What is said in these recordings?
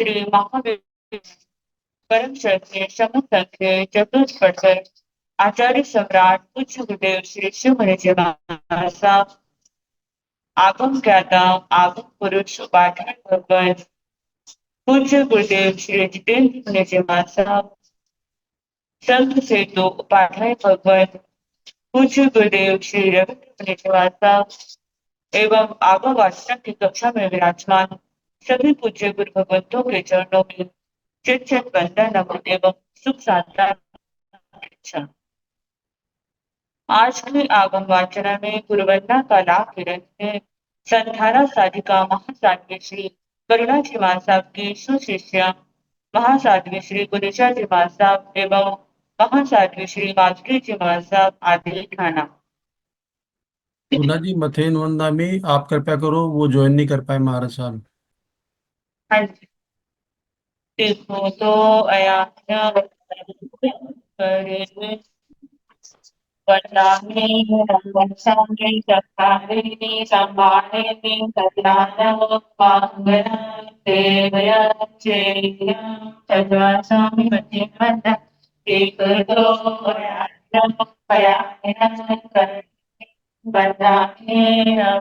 श्री महावीर परम श्रद्धेय समसंख्य चतुष्पथ आचार्य सम्राट पूज्य गुरुदेव श्री शिव जी महाराज साहब, आगम ज्ञाता आगम पुरुष उपाध्याय भगवत पूज्य गुरुदेव श्री जितेंद्र मुनि जी महाराज साहब, संत सेतु उपाध्याय भगवत पूज्य गुरुदेव श्री रविंद्र मुनि जी महाराज साहब एवं आगम वाचन की कक्षा में विराजमान सभी पूज्य गुरु भगवंतों के चरणों में चित चित वंदन नमन एवं सुख साधना इच्छा। आज की आगम वाचना में गुरुवंदना का लाभ ले रहे हैं संधारा साधिका महासाध्वी श्री करुणा जी महाराज साहब की सुशिष्या महासाध्वी श्री गुरुचा जी महाराज साहब एवं महासाध्वी श्री माधुरी जी महाराज साहब आदि थाना। पूना जी मथेन वंदा में आप कृपया करो, वो ज्वाइन नहीं कर पाए महाराज साहब। हाँ जी, देखो तो अया वंदामि वंशामि चत्वारि संभाषेमि कल्याणं मंगलं देवयं चेयं तद्वासामि मतिमन्द एकतो अयानं पयानं वंदामि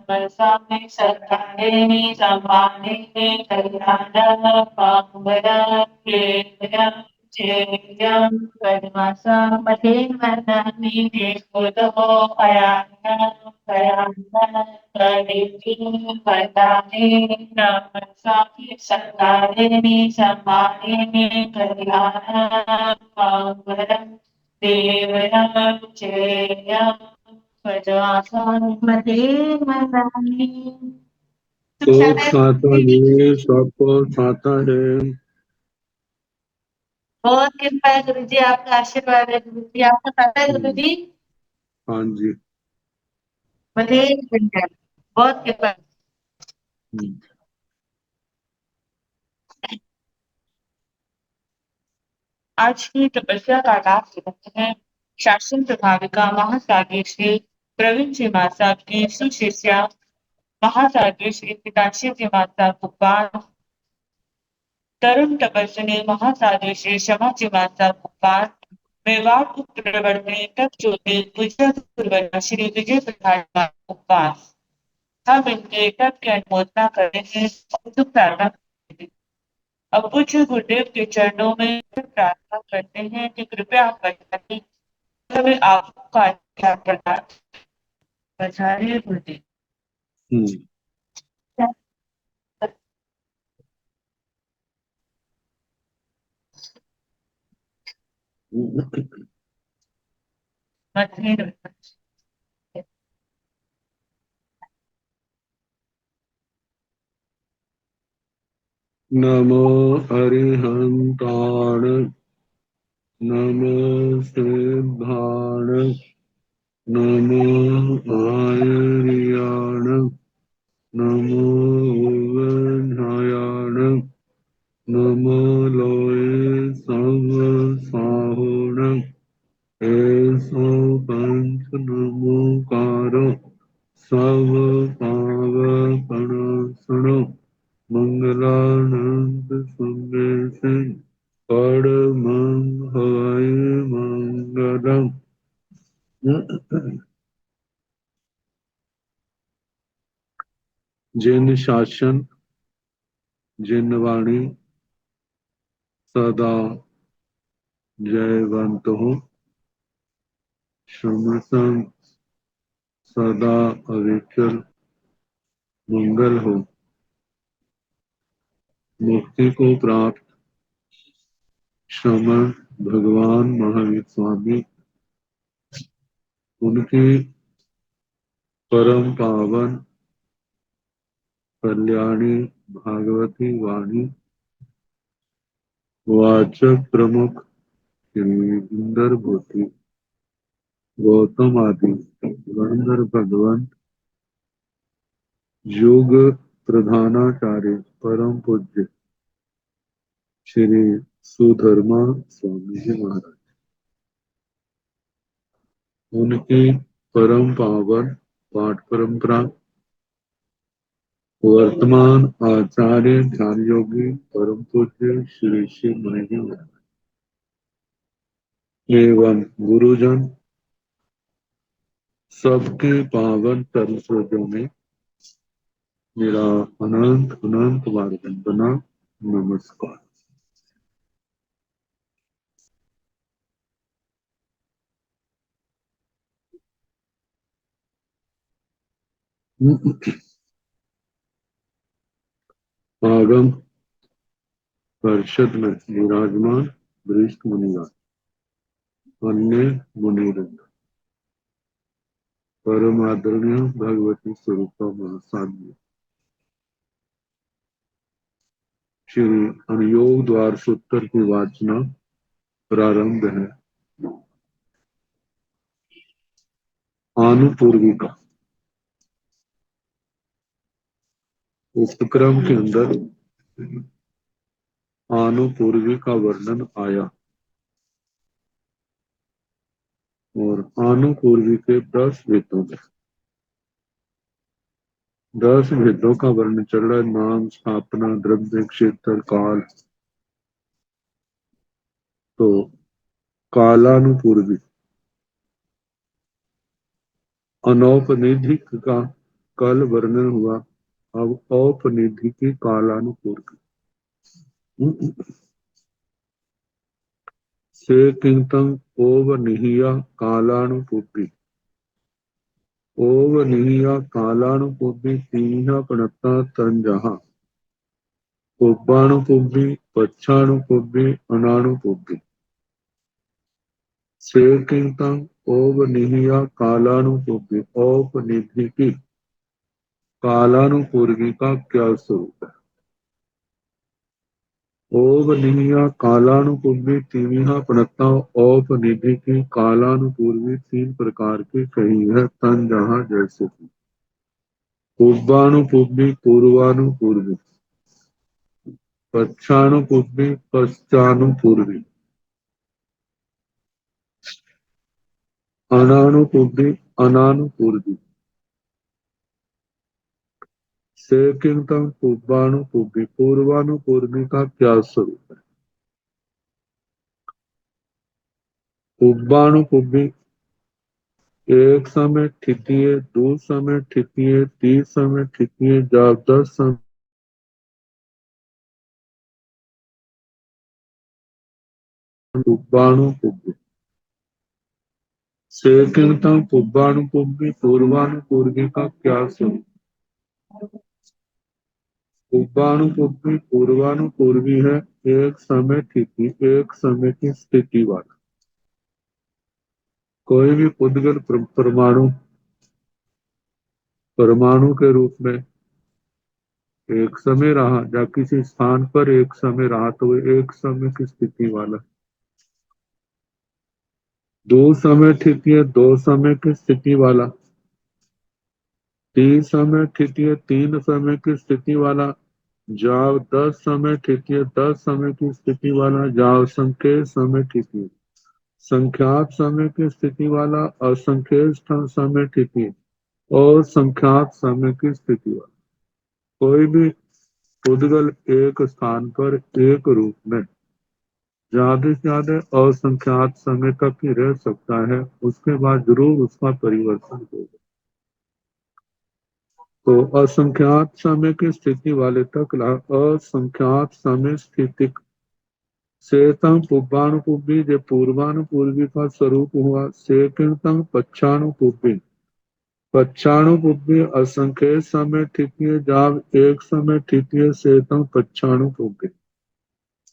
वंशामि चत्वारि संभाषेमि कल्याणं मंगलं देवयं चेयं तद्वासामि मतिमन्द एकतो अयानं पयानं वंदामि वंशामि चत्वारि संभाषेमि कल्याणं मंगलं देवयं चेयं सब खाता है, सबको खाता है। बहुत कृपा है गुरु जी, आपका आशीर्वाद है गुरु जी, आपका पता है गुरु जी। हाँ जी। बहुत कृपा है। आज की तपस्या का लाभ लेते हैं शासन प्रभाविका महासाध्वी श्री प्रवीण जी महाराज साहब की सुशिष्या महासाध्वी श्री पिताश्री जी महाराज साहब भोपाल, तरुण तपस्विनी महासाध्वी श्री क्षमा जी महाराज साहब भोपाल, मेवाड़ उत्तरवर्ती तक ज्योति पूज्य गुरुवर श्री विजय प्रसाद भोपाल। हम इनके तप की अनुमोदना करते हैं और सुख प्रार्थना करते हैं। अब पूज्य गुरुदेव के चरणों में प्रार्थना करते हैं कि कृपया आप बताइए हमें आपका क्या प्रदान बचाइए गुरुदेव। नमो अरिहंताण, नमो सिद्धाण, नमो आयर्याण, नमो उवधायाण, नमो लोये सब साहुण, ऐसो पंच नमोकार सब पावपण सुनो, मंगलानंद सुंदर सिंह परमं हवाई मंगलम। जिन शासन जिन वाणी सदा जयवंत हो, समसंग सदा अविचल मंगल हो, मुक्ति को प्राप्त श्रमण भगवान महावीर स्वामी, उनकी परम पावन कल्याणी भागवती वाणी वाचक प्रमुख श्री इंदर भूति गौतम आदि गंधर्व भगवान योग प्रधानाचार्य परम पूज्य श्री सुधर्मा स्वामी जी महाराज, उनकी परम पावन पाठ परंपरा वर्तमान आचार्य ध्यान योगी परम पूज्य श्री शिव मुनि जी महाराज एवं गुरुजन सबके पावन चरण सरोजों में मेरा अनंत अनंत बार वंदना नमस्कार। आगम परिषद में विराजमान वरिष्ठ मुनिगण, अन्य मुनिवृंद, परम आदरणीय भगवती स्वरूप महासाध्य श्री अनुयोग द्वार सूत्र की वाचना प्रारंभ है। आनुपूर्विका उपक्रम के अंदर आनुपूर्विका वर्णन आया और आनुपूर्वी के 10 भेदों में 10 भेदों का वर्णन चल रहा है। नाम, स्थापना, द्रव्य, क्षेत्र, काल। तो कालानुपूर्वी अनौपनिधिक का कल वर्णन हुआ, अब औपनिधिकी कालानुपूर्वी से किंतम ओवनिहिया कालानुपूर्वी ओवनिहिया कालानुपूर्वी तीन प्रणता तंजहा उपानुपूर्वी पच्छानुपूर्वी अनानुपूर्वी से किंतम ओवनिहिया कालानुपूर्वी औपनिधिकी कालानुपूर्वी का क्या स्वरूप है। औपनिहिया कालानुपूर्वी तीनिहा प्रणता औपनिधिकी कालानुपूर्वी 3 प्रकार की कही है। तन जहां जैसे कि पूर्वानुपूर्वी पूर्वानुपूर्वी पच्छानुपूर्वी पश्चानुपूर्वी अनानुपूर्वी अनानुपूर्वी से किंतम पूर्वानुपूर्वी पूर्वानुपूर्वी का क्या स्वरूप है। पूर्वानुपूर्वी एक समय ठितिये, दो समय ठितिये, 3 समय ठितिये, जब 10 समय पूर्वानुपूर्वी से किंतम पूर्वानुपूर्वी पूर्वानुपूर्वी का क्या स्वरूप। पूर्वानुपूर्वी पूर्वानुपूर्वी है एक समय स्थिति, एक समय की स्थिति वाला। कोई भी उद्गल परमाणु परमाणु के रूप में एक समय रहा या किसी स्थान पर एक समय रहा तो वो एक समय की स्थिति वाला। दो समय स्थिति है, 2 समय की स्थिति वाला। 3 समय स्थिति है, 3 समय की स्थिति वाला। जाव 10 समय स्थिति है, 10 समय की स्थिति वाला। जाव संकेत समय स्थिति, संख्यात समय की स्थिति वाला। असंख्य समय स्थिति और संख्यात समय की स्थिति वाला। कोई भी उद्गल एक स्थान पर एक रूप में ज्यादा से ज्यादा असंख्यात समय तक ही रह सकता है, उसके बाद जरूर उसका परिवर्तन होगा। तो असंख्यात समय की स्थिति वाले तक असंख्यात समय स्थिति सेतम पूर्वानुपूर्वी जो पूर्वानुपूर्वी का स्वरूप हुआ। सेकंतम पच्छानुपूर्वी पच्छानुपूर्वी असंख्य समय स्थिति जाब एक समय स्थिति सेतम पच्छानुपूर्वी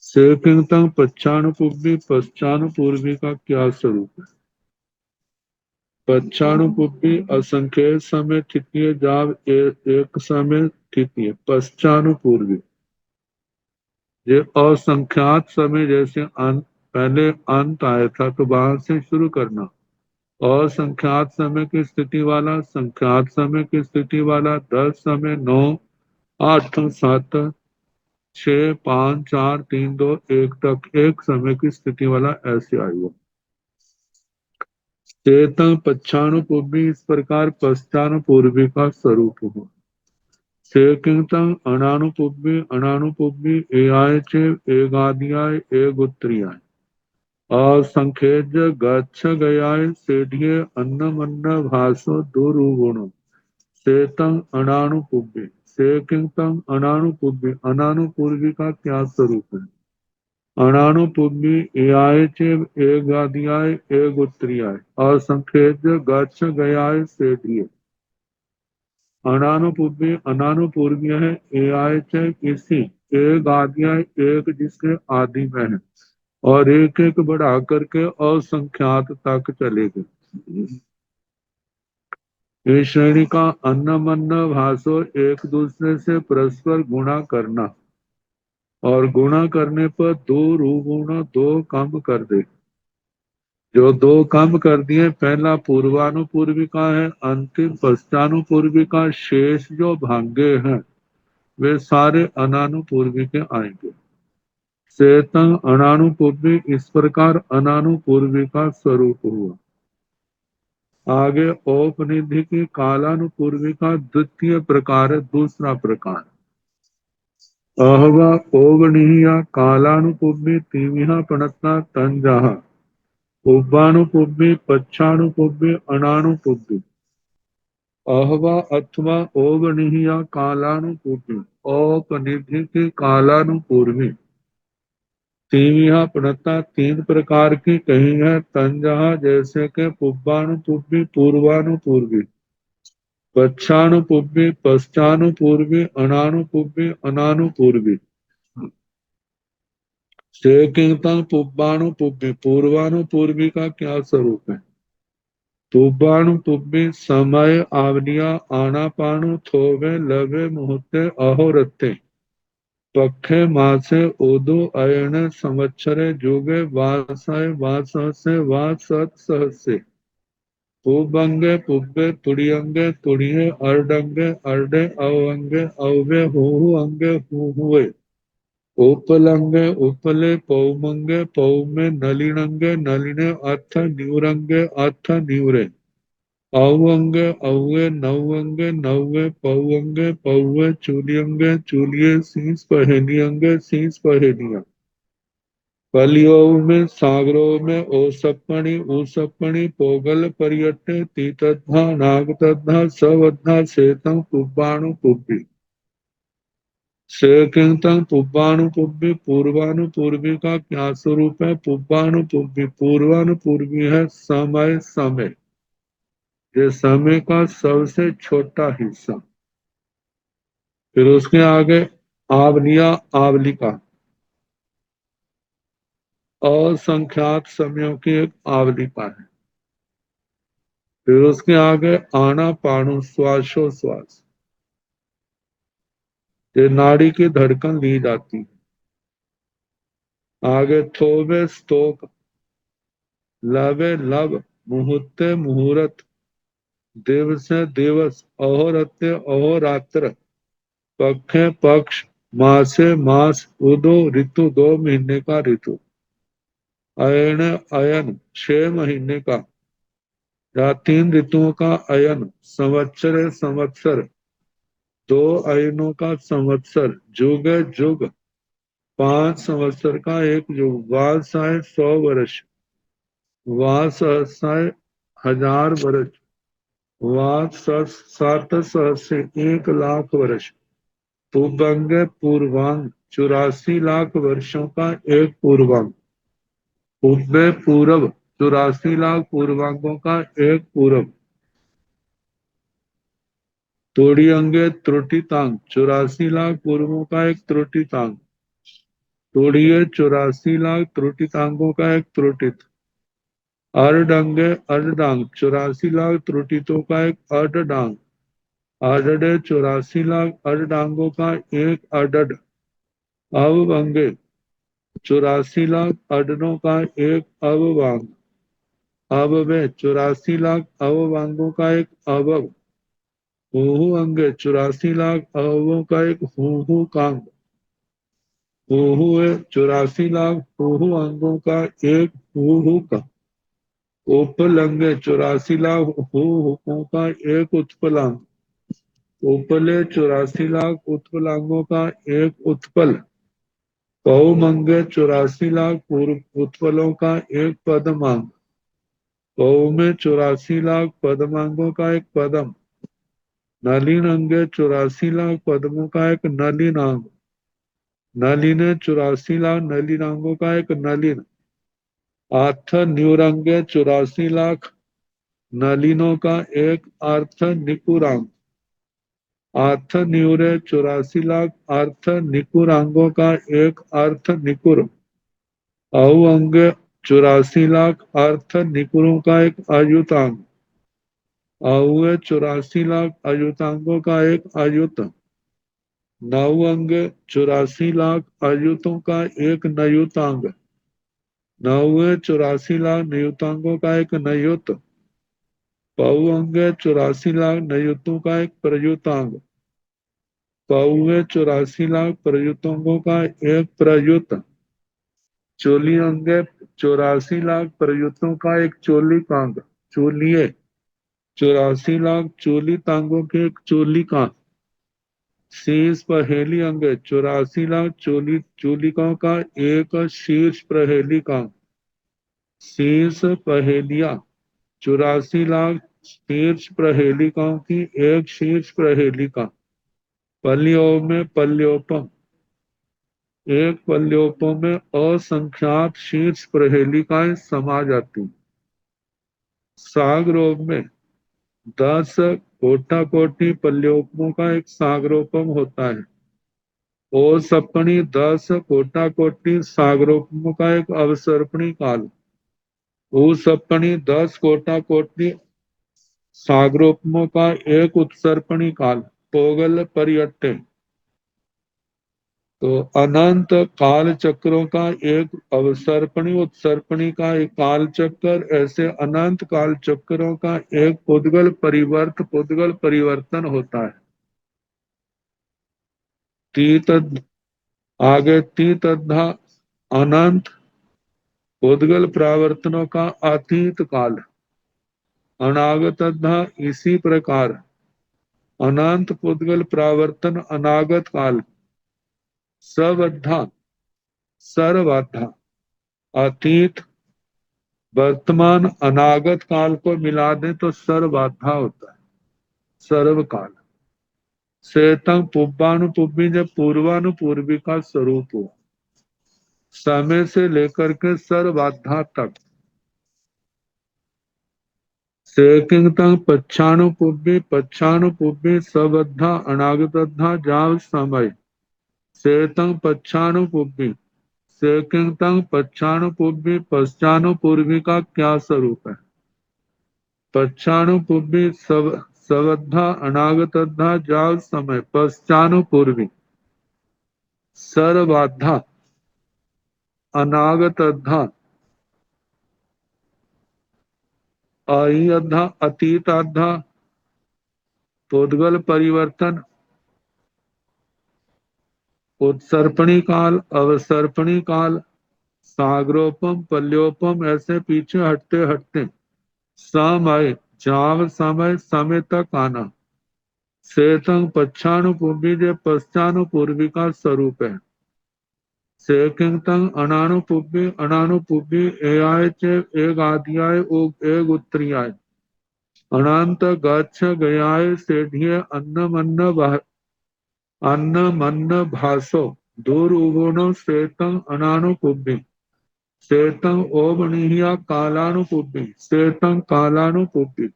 सेकंतम पच्छानुपूर्वी पश्चानुपूर्वी का क्या स्वरूप है। पच्छानुपूर्वी असंख्य समय स्थिति जाब एक समय स्थिति पश्चानुपूर्वी ये असंख्यात समय जैसे पहले अंत आया था तो बाहर से शुरू करना। असंख्यात समय की स्थिति वाला, संख्यात समय की स्थिति वाला, 10 समय, 9, 8, 7, 6, 5, 4, 3, 2, 1 तक एक समय की स्थिति वाला ऐसे आयु। चेतन पच्छानुपूर्वी इस प्रकार पश्चानुपूर्वी का स्वरूप हुआ। सेकिंतंग अनानुपुब्बी एआय चे एगादियाय एगुत्रियाय असंखेज गच्छ गयाय सेढ़िये अन्नमन्न भासो दुरुगुणो सेतंग अनानुपुब्बी सेकिंतंग अनानुपुब्बी अनानुपूर्वी का क्या स्वरूप है? अनानुपुब्बी एआय चे एगादियाय एगुत्रियाय असंखेज गच्छ गयाय सेढ़िये अनानुपूर्वी अनानुपूर्वीय है एआय चे किसी एक आदियाय एक जिसके आदि में है और एक एक बढ़ा करके असंख्यात तक चलेगा। इस श्रेणी का अन्न मन्न भासो एक दूसरे से परस्पर गुणा करना और गुणा करने पर दो रुगुण दो कम कर दे। जो दो कम कर दिए, पहला पूर्वानुपूर्वी का है, अंतिम पश्चानुपूर्वी का, शेष जो भांगे हैं वे सारे अनानुपूर्वी के आएंगे। सेतंग अनानुपूर्वी इस प्रकार अनानुपूर्वी का स्वरूप हुआ। आगे औपनिधि की कालानुपूर्वी का द्वितीय प्रकार है, दूसरा प्रकार अहवा ओवणीया कालानुपूर्वी तीविहा पणता तंजहा उब्बानुपूर्वी पच्छानुपूर्वी अनानुपूर्वी अहवा अथवा ओवणीया कालानुपूर्वी औपनिधि की कालानुपूर्वी तीविहा प्रणता तीन प्रकार की कही है। तंजहा जैसे के पुब्बानुपूर्वी पूर्वानुपूर्वी पच्छानुपूर्वी पश्चानुपूर्वी अनानुपूर्वी अनानुपूर्वी सेकिंतंग पुब्बानुपूर्वी पूर्वानुपूर्वी का क्या स्वरूप है? पुब्बानुपूर्वी समय आवलिया आनापानु थोवे लवे मुहूर्ते अहोरते पखे मासे ओदो अयन संवत्सरे जुगे वासाय वासहसे वासत सहसे पुबंगे पुब्बे तुड़ियंगे तुड़िये अर्डंगे अर्डे अवंगे अव्वे हुहु अंगे हुहुए उपलंगे उपले पौमंगे पौमे नलिनंगे नलिने अथ न्यूरंगे अथ न्यूरे औवंगे औवे नौवंगे नौवे पौवंगे पौवे चूलियंगे चूलिये शीस पहेनियंगे शीस पहेनिया कलियों में सागरों में ओसप्पणी पोगल पर्यटे तीतद्धा नागतद्धा सवद्धा सेतं पुब्बाणु पुब्बी सेकिंतंग पुब्बानुपूर्वी पूर्वानुपूर्वी का क्या स्वरूप है? पुब्बानुपूर्वी पूर्वानुपूर्वी है समय समय, ये समय का सबसे छोटा हिस्सा। फिर उसके आगे आवलिया आवलिका असंख्यात समयों की एक आवलिका है। फिर उसके आगे आना पाणु श्वासोश्वास, ये नाड़ी की धड़कन ली जाती है। आगे थोवे स्तोक लवे लब मुहूर्ते मुहूर्त दिवस दिवस अहोरत्य अहोरात्र पक्षे पक्ष मासे मास उदो ऋतु 2 महीने का ऋतु अयन अयन 6 महीने का या 3 ऋतुओं का अयन संवत्सर संवत्सर 2 अयनों का संवत्सर जुग जुग 5 संवत्सर का एक युग वासाय 100 वर्ष वासहसाय 1000 वर्ष वास सात सहस्र 1 लाख वर्ष पूर्वांग पूर्वांग 84 लाख वर्षों का एक पूर्वांग पूर्वे पूर्व 84 लाख पूर्वांगों का एक पूर्व तोड़ियंगे त्रुटितांग 84 लाख पूर्वों का एक त्रुटितांग तोड़िए 84 लाख त्रुटितांगों का एक त्रुटित अर्डंगे अर्डांग 84 लाख त्रुटितों का एक अर्डडांग अर्डडे 84 लाख अर्डडांगों का एक अर्डड अवंगे 84 लाख अडनों का एक अववांग अववे 84 लाख अववांगों का एक अवव हुहु अंगे 84 लाख अवों का एक हुहु कांग हुहुए 84 लाख हुहु अंगों का एक हुहु का उपलंगे 84 लाख हुहुकों का एक उत्पलांग उपले 84 लाख उत्पलांगों का एक उत्पल। पौमंगे 84 लाख पूर्व उत्पलों का एक पदमांग। पौ में 84 लाख पदमांगों का एक पदम। नलिन अंगे 84 लाख पद्मों का एक नलिनांग। नलिने 84 लाख नलिनांगों का एक नलिन। आर्थ न्यूरंगे 84 लाख नलिनों का एक अर्थ निकुरांग। अर्थ न्यूरे 84 लाख अर्थ निकुरांगों का एक अर्थ निकुर। औ अंगे 84 लाख अर्थ निकुरों का एक अयुतांग। औए 84 लाख अयुतांगों का एक अयुत। नौ अंगे 84 लाख अयुतों का एक नयुतांग। नौवे 84 लाख नयुतांगों का एक नयुत। पौ अंगे 84 लाख नयुतों का एक प्रयुतांग। पौवे 84 लाख प्रयुतांगों का एक प्रयुत। चोली अंगे 84 लाख प्रयुतों का एक चोलिकांग। चोलिए 84 लाख चोली तांगों के एक चोलिका। शीर्ष पहेली अंग 84 लाख चोलिकाओं का एक शीर्ष प्रहेलिका। शीर्ष पहेलिया 84 लाख शीर्ष प्रहेलिकाओं की एक शीर्ष प्रहेलिका। पल्लियों में पल्योपम एक पल्योपम में असंख्यात शीर्ष प्रहेलिकाएं समा जाती। सागरोप में 10 कोटा कोटि पल्योपमों का एक सागरोपम होता है। ओ सपनी 10 कोटा कोटि सागरोपमों का एक अवसर्पणी काल। ओ सपनी 10 कोटा कोटि सागरोपमों का एक उत्सर्पणी काल। पोगल परियट्टे तो अनंत काल चक्रों का एक अवसर्पणी उत्सर्पणी का एक काल चक्र। ऐसे अनंत काल चक्रों का एक पुद्गल परिवर्तन होता है। तीत आगे तीत अधा अनंत पुद्गल प्रावर्तनों का अतीत काल। अनागत अधा इसी प्रकार अनंत पुद्गल प्रावर्तन अनागत काल। सवधा सर्वधा अतीत वर्तमान अनागत काल को मिला दें तो सर्वबाधा होता है। सर्वकाल सेतंग पुब्बानुपुब्बी जब पूर्वानुपूर्वी का स्वरूप हो। समय से लेकर के सर्वबाधा तक। सेकिंग तंग पच्छानुपुब्बी सबद्धा अनागतद्धा जाव समय। सेतंग पच्छानुपुब्बी सेकिंग तंग पच्छानुपुब्बी पश्चानुपूर्वी का क्या स्वरूप है। पच्छानुपूर्वी सवद्धा अनागतद्धा जाव समय पश्चानुपूर्वी सर्वबाधा अनागतद्धा अयद्धा अतीताद्धा पुद्गल परिवर्तन उत्सर्पणी काल अवसर्पणी काल सागरोपम पल्योपम ऐसे पीछे हटते हटते समय जाव समय समय तक आना। सेतंग पच्छानुपूर्वी जो पश्चानुपूर्वी का स्वरूप है। सेकिंग तंग अनानुपूर्वी एआय चे एक आदियाय एक उत्तरीयाय। अनंत गच्छ गयाय सेढ़िये अन्न मन्न भासो दूर उगुणो सेतंग अनानुपूर्वी। सेतंग ओमणिया कालानुपूर्वी सेतंग कालानुपूर्वी।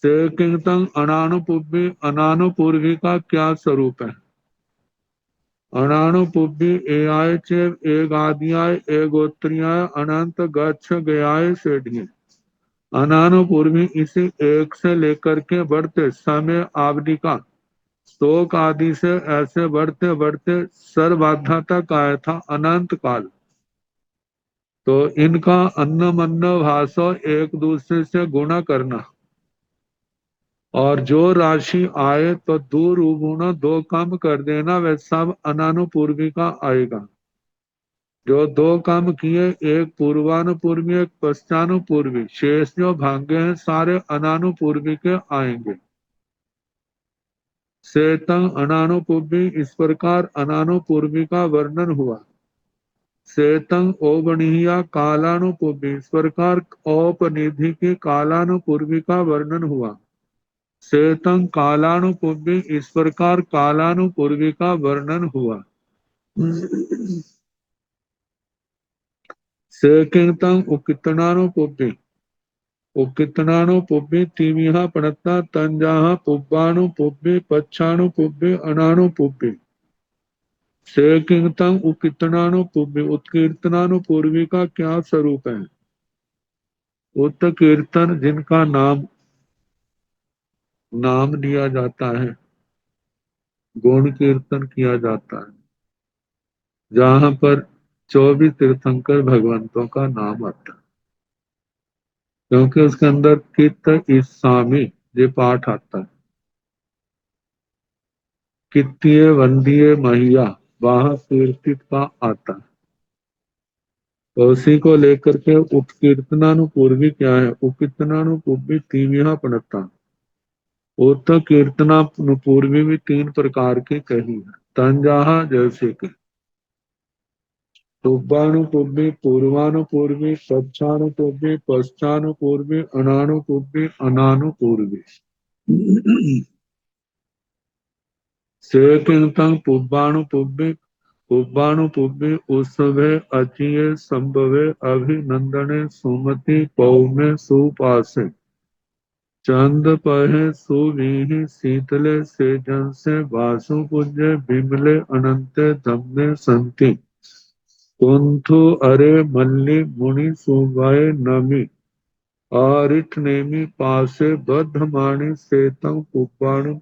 सेकिंग अनानुपूर्वी का क्या स्वरूप है। अनानुपूर्वी एआय चे एक आदियाय एक गोत्रियाय अनंत गच्छ गयाय सेढ़िये। अनानुपूर्वी इसी एक से लेकर के बढ़ते समय आवलिका शोक आदि से ऐसे बढ़ते बढ़ते सर्वबाधा तक आया था अनंत काल। तो इनका अन्न मन्न भाषो एक दूसरे से गुणा करना और जो राशि आए तो दो गुना दो कम कर देना वह सब अनानुपूर्वी का आएगा। जो दो काम किए, एक पूर्वानुपूर्वी एक पश्चानुपूर्वी, शेष जो भाग्य हैं सारे अनानुपूर्वी के आएंगे। सेतंग अनानुपूर्वी, इस प्रकार अनानुपूर्वी का वर्णन हुआ। सेतंग ओबणीया कालानुपूर्वी, इस प्रकार औपनिधि की कालानुपूर्वी का वर्णन हुआ। सेतंग कालानुपूर्वी, इस प्रकार कालानुपूर्वी का वर्णन हुआ। सेकिंतंग उकितनानुपूर्वी, उकितनानुपूर्वी तीमिहा पणता तंजाहा पुब्बानुपूर्वी पच्छानुपूर्वी अनानुपूर्वी। सेकिंतंग उकितनानुपूर्वी, उत्कीर्तनानुपूर्वी का क्या स्वरूप है? उत्कीर्तन जिनका नाम नाम लिया जाता है, गुण कीर्तन किया जाता है, जहां पर 24 तीर्थंकर भगवंतों का नाम आता है, क्योंकि उसके अंदर कित ईसामी ये पाठ आता है। कित्तीय वंदीय महिया वहां कीर्तित का आता है। तो उसी को लेकर के उत्कीर्तनानुपूर्वी क्या है? उकीर्तनानुपूर्वी तीव्या पड़ता। उत कीर्तनानुपूर्वी भी तीन प्रकार की कही है। तंजाहा जैसे कि पूर्वानुपूर्वी, पूर्वानुपूर्वी, पक्षानुपूर्वी, पश्चानुपूर्वी, अनानुपूर्वी, अनानुपूर्वी। सेकिंतंग पूर्वानुपूर्वी, पूर्वानुपूर्वी उत्सवे अचीय संभवे अभिनंदने सुमति पौमे सुपासे चंद पहे सुवीहि शीतले से जन से वासु पूज्य बिमले अनंत धम्मे संति कुंथु अरे मल्ली मुनि सुवाय नमी आरिठ नेमी पासे बद्धमाणी सेतम पुब्बाणु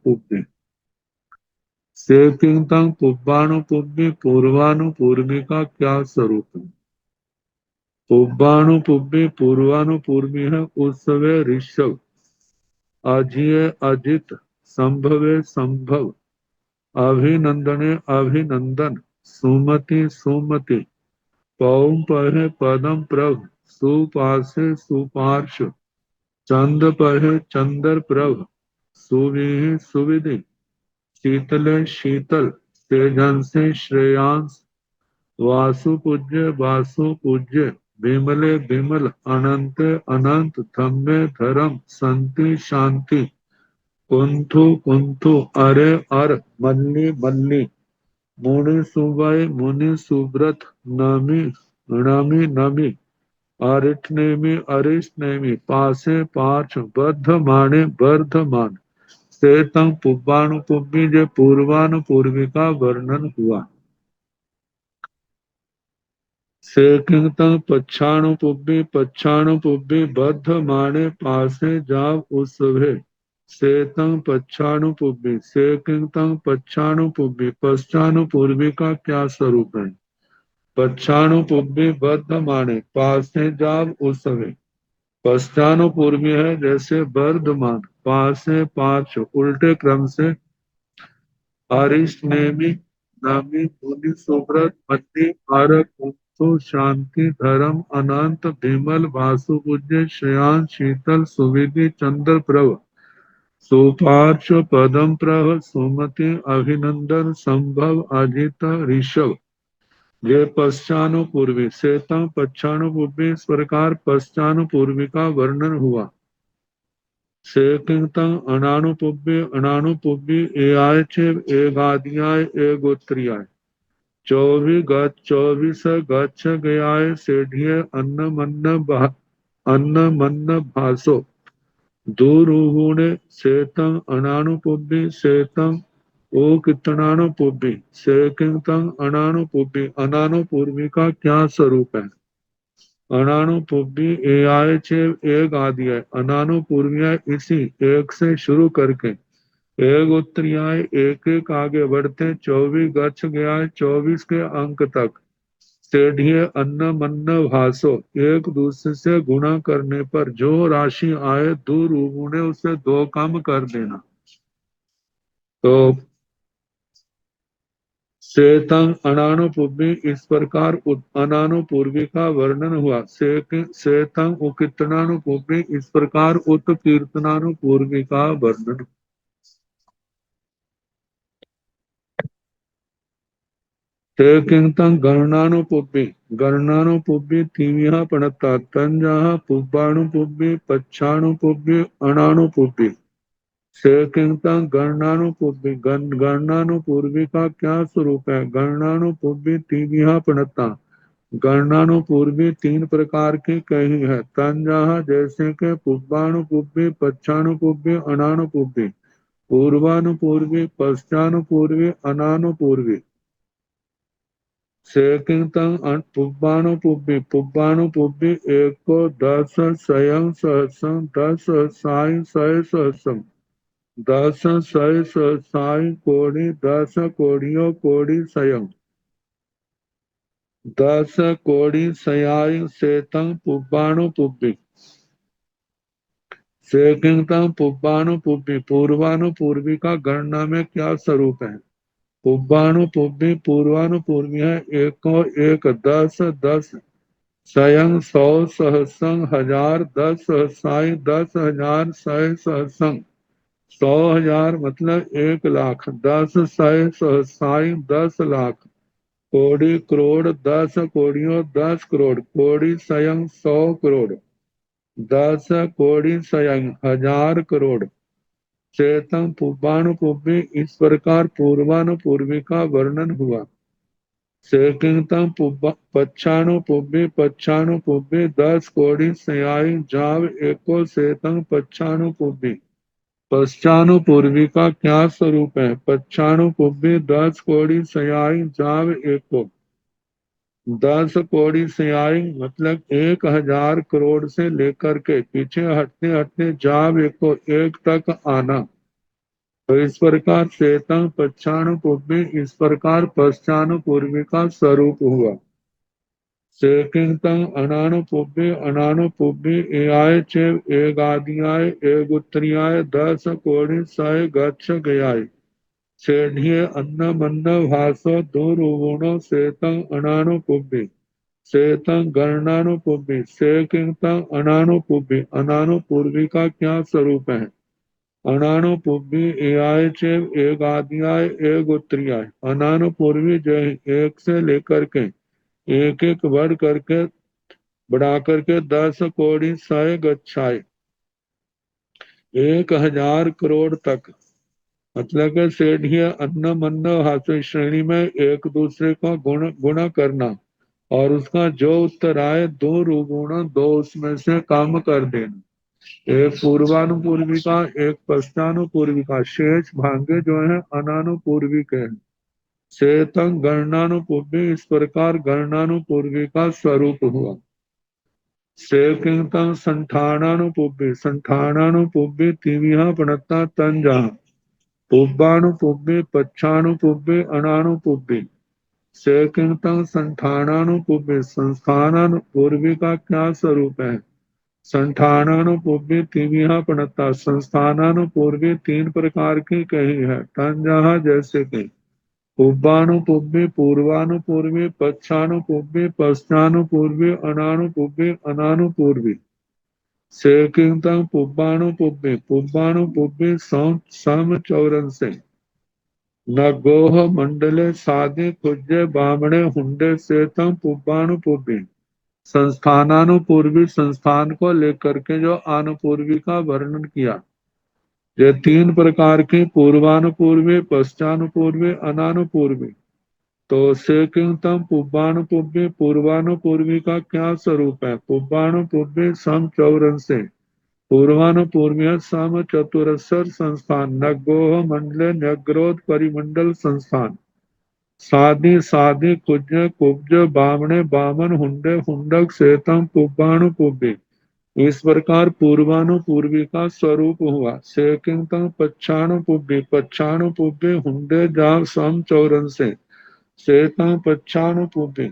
सेकिंतंग पुब्बाणुपुब्बी, पूर्वानुपूर्वी का क्या स्वरूप है? पुब्बाणुपुब्बी पूर्वानुपूर्वी है। उत्सवे ऋषभ, अजिय अजित, संभवे संभव, अभिनंदने अभिनंदन, सुमति सुमति, पौम पहे पदम प्रभ, सुपासे सुपार्श, चंद पहे चंदर प्रभ, सुविहि सुविधि, शीतले शीतल, तेजन से श्रेयांस, वासु पूज्य वासु पूज्य, विमले विमल, अनंत अनंत, धम्मे धर्म, संति शांति, कुंथु कुंथु, अरे अर, मल्ली मल्ली, मुनि सुवय मुनि सुव्रत, नमी नमी नमी, अरिठ नेमी अरिष्ट नेमी, पासे पार्श, बद्ध माने वर्धमान। सेतंग पुब्बानुपुब्बी जो पूर्वानुपूर्वी का वर्णन हुआ। सेकिंतंग पच्छानुपुब्बी, पच्छानुपुब्बी बद्ध माने पासे जाव उसभे। सेतंग पच्छानुपुब्बी, सेकिंतंग पच्छानुपुब्बी, पश्चानुपूर्वी का क्या स्वरूप है? पच्छानुपुब्बी बद्ध माने पासे जाव उसभे। पश्चानुपूर्वी है जैसे वर्धमान, पास से पांच उल्टे क्रम से, अरिष्ट नेमी नामी मुनि सुब्रत मति आरक उत्सु शांति धर्म अनंत विमल वासु पूज्य श्रेयान शीतल सुविधि चंद्र प्रभ, सुपार्श पदम प्रभ, सुमति अभिनंदन संभव अजित ऋषभ। ये पश्चानुपूर्वी। सेतम पश्चानुपूर्वी, इस प्रकार पश्चानुपूर्वी का वर्णन हुआ। सेकिंतंग अनानुपुब्बी, अनानुपुब्बी ए आय छे ए गादियाय ए गोत्रियाय, 24 गच्छ गयाय सेढ़िये अन्न मन्न भासो, दुरुहुणे सेतंग अनानुपुब्बी, सेतंग ओ कितनानुपुब्बी, सेकिंतंग अनानुपुब्बी, अनानुपूर्वी का क्या स्वरूप है? अनानुपूर्वी ए आय छे एक आदि है। अनानुपूर्विया इसी एक से शुरू करके एक उत्तरीय एक एक आगे बढ़ते 24 गच्छ गया 24 के अंक तक। सेढ़िये अन्न मन्न भासो, एक दूसरे से गुणा करने पर जो राशि आए दूर उगुने उसे दो कम कर देना। तो सेतंग अनानुपूर्वी, इस प्रकार अनानुपूर्वी का वर्णन हुआ। सेतंग उकीर्तनानुपूर्वी, इस प्रकार उत्कीर्तनानुपूर्वी का वर्णन। ते किंतंग गणनानुपूर्वी, गणनानुपूर्वी तीव्या पणता तंजाह पुब्बानुपूर्वी पच्छानुपूर्वी अनानुपूर्वी। से किंतंग गणनानुपूर्वी, गणनानुपूर्वी का क्या स्वरूप है? गणनानुपूर्वी तीव्या पणता, गणनानुपूर्वी तीन प्रकार की कही है। तंजाह जैसे के पुब्बानुपूर्वी पच्छानुपूर्वी अनानुपूर्वी, पूर्वानुपूर्वी पश्चानुपूर्वी अनानुपूर्वी। सेकिंतंग पुब्बानुपूर्वी, पुब्बानुपूर्वी एक को दस स्वयं सहस्रम, दस साई सय सहस्रम, दस सय साई कोड़ी, दस कोड़ियों कोड़ी स्वयं, दस कोड़ी सयाई सेतंग पुब्बानुपूर्वी। सेकिंतंग पुब्बानुपूर्वी, पूर्वानुपूर्वी का गणना में क्या स्वरूप है? पुब्बानुपूर्वी पूर्वानुपूर्वी है। एक को एक, दस दस, स्वयं सौ सहस्रं हजार, दस सहस्राई दस हजार, सय सहस्रं 100,000 मतलब 1,00,000, दस सय सहस्राई 10,00,000, कोड़ी करोड़, 10 कोड़ियों 10 करोड़, कोड़ी स्वयं 100 करोड़, 10 कोड़ी स्वयं 1000 करोड़। चेतन पूर्वानुपूर्वी, इस प्रकार पूर्वानुपूर्वी का वर्णन हुआ। सेकिंतम पच्छानुपूर्वी, पच्छानुपूर्वी 10 कोड़ी सयाई जाव एको सेतंग पच्छानुपूर्वी। पश्चानुपूर्वी का क्या स्वरूप है? पच्छानुपूर्वी 10 कोड़ी सयाई जाव एको, 10 कोड़ी सयाई मतलब 1,000 करोड़ से लेकर के पीछे हटते हटते जाव एको एक तक आना। तो इस प्रकार चेतन पच्छानुपूर्वी, इस प्रकार पश्चानुपूर्वी का स्वरूप हुआ। सेकिंतंग अनानुपूर्वी, अनानुपूर्वी एआय चेव एगादियाय एगुत्तरियाय 10 कोड़ी सय गच्छ गयाय, सेढ़िये अन्न मन्न भासो दुर्गुणो सेतंग अनानुपूर्वी। सेतंग गणनानुपूर्वी, सेकिंतंग अनानुपूर्वी, अनानुपूर्वी का क्या स्वरूप है? अनानुपूर्वी एआय चेव एक आदियाय एक उत्तरीयाय, अनानुपूर्वी जो एक से लेकर के एक एक बढ़ करके बढ़ा करके 10 कोड़ी सय गच्छाय, 1,000 करोड़ तक, मतलब के सेढ़िया अन्न मन्न हास्य श्रेणी में एक दूसरे का गुण करना और उसका जो उत्तर आए दो रुगुण, दो उसमें से काम कर देना। एक पूर्वानुपूर्वी का, एक पश्चानुपूर्वी का, शेष भांगे जो है अनानुपूर्वी के हैं। सेतंग गणनानुपूर्वी, इस प्रकार गणनानुपूर्वी का स्वरूप हुआ। सेकिंतंग संठानानुपूर्वी, संठानानुपूर्वी तीव्या पणता तंजा, पुब्बानुपूर्वी पच्छानुपूर्वी अनानुपूर्वी। सेकिंतंग संठानानुपूर्वी, संस्थानानुपूर्वी का क्या स्वरूप है? संठानानुपूर्वी तीव्या पणता, संस्थानानुपूर्वी तीन प्रकार की कही है। तंजहा जैसे कि पुब्बानुपूर्वी, पूर्वानुपूर्वी पच्छानुपूर्वी पश्चानुपूर्वी अनानुपूर्वी अनानुपूर्वी। सेकिंतंग पुब्बानुपूर्वी, पुब्बानुपूर्वी सम चौरन से, नगोह मंडले साधे कुज्जे बामणे हुंडे सेतम पुब्बानुपूर्वी। संस्थानानुपूर्वी, संस्थान को लेकर के जो आनुपूर्वी का वर्णन किया। ये तीन प्रकार की पूर्वानुपूर्वी पश्चानुपूर्वी अनानुपूर्वी। तो सेकिंतम पुब्बानुपूर्वी, पूर्वानुपूर्वी का क्या स्वरूप है? पुब्बानुपूर्वी सम चौरन से, पूर्वानुपूर्वी सम चतुरस्र संस्थान, नगोह मंडले नगरोध परिमंडल संस्थान, साधी साधी कुज कुब्ज बामणे बामन हुंडे हुंडक सेतम पुब्बानुपूर्वी। इस प्रकार पूर्वानुपूर्वी का स्वरूप हुआ। सेकिंतम पच्छानुपूर्वी, पच्छानुपूर्वी हुंडे जाव सम चौरन से, सेतम पच्छानुपूर्वी।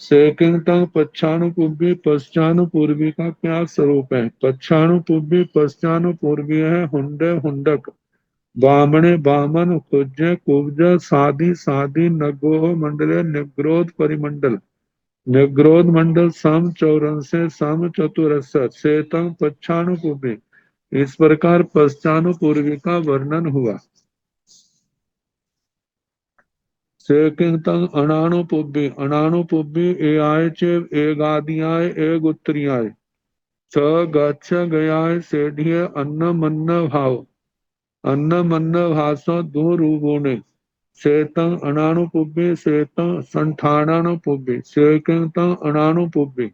सेकिंतम पच्छानुपूर्वी, पश्चानुपूर्वी का क्या स्वरूप है? पच्छानुपूर्वी पश्चानुपूर्वी है हुंडे हुंडक, बामणे बामन कुज्य कुब्ज साधि साधि नगोह मंडले निग्रोध परिमंडल निग्रोध मंडल सम चौरंसे सम चतुरस्र सेतम पच्छानुपूर्वी। इस प्रकार पश्चानुपूर्वी का वर्णन हुआ। सेकिंतंग अनानुपूर्वी अनानुपूर्वी ए आय चे एक आदियाय एक उत्तरीयाय स गच्छ गयाय सेढ़िये अन्न मन्न भाव अन्न मन्न भाषो दो रूपों सेतं अनानुपूर्वी सेतं संठानानुपूर्वी सेकिंतंग अनानुपूर्वी।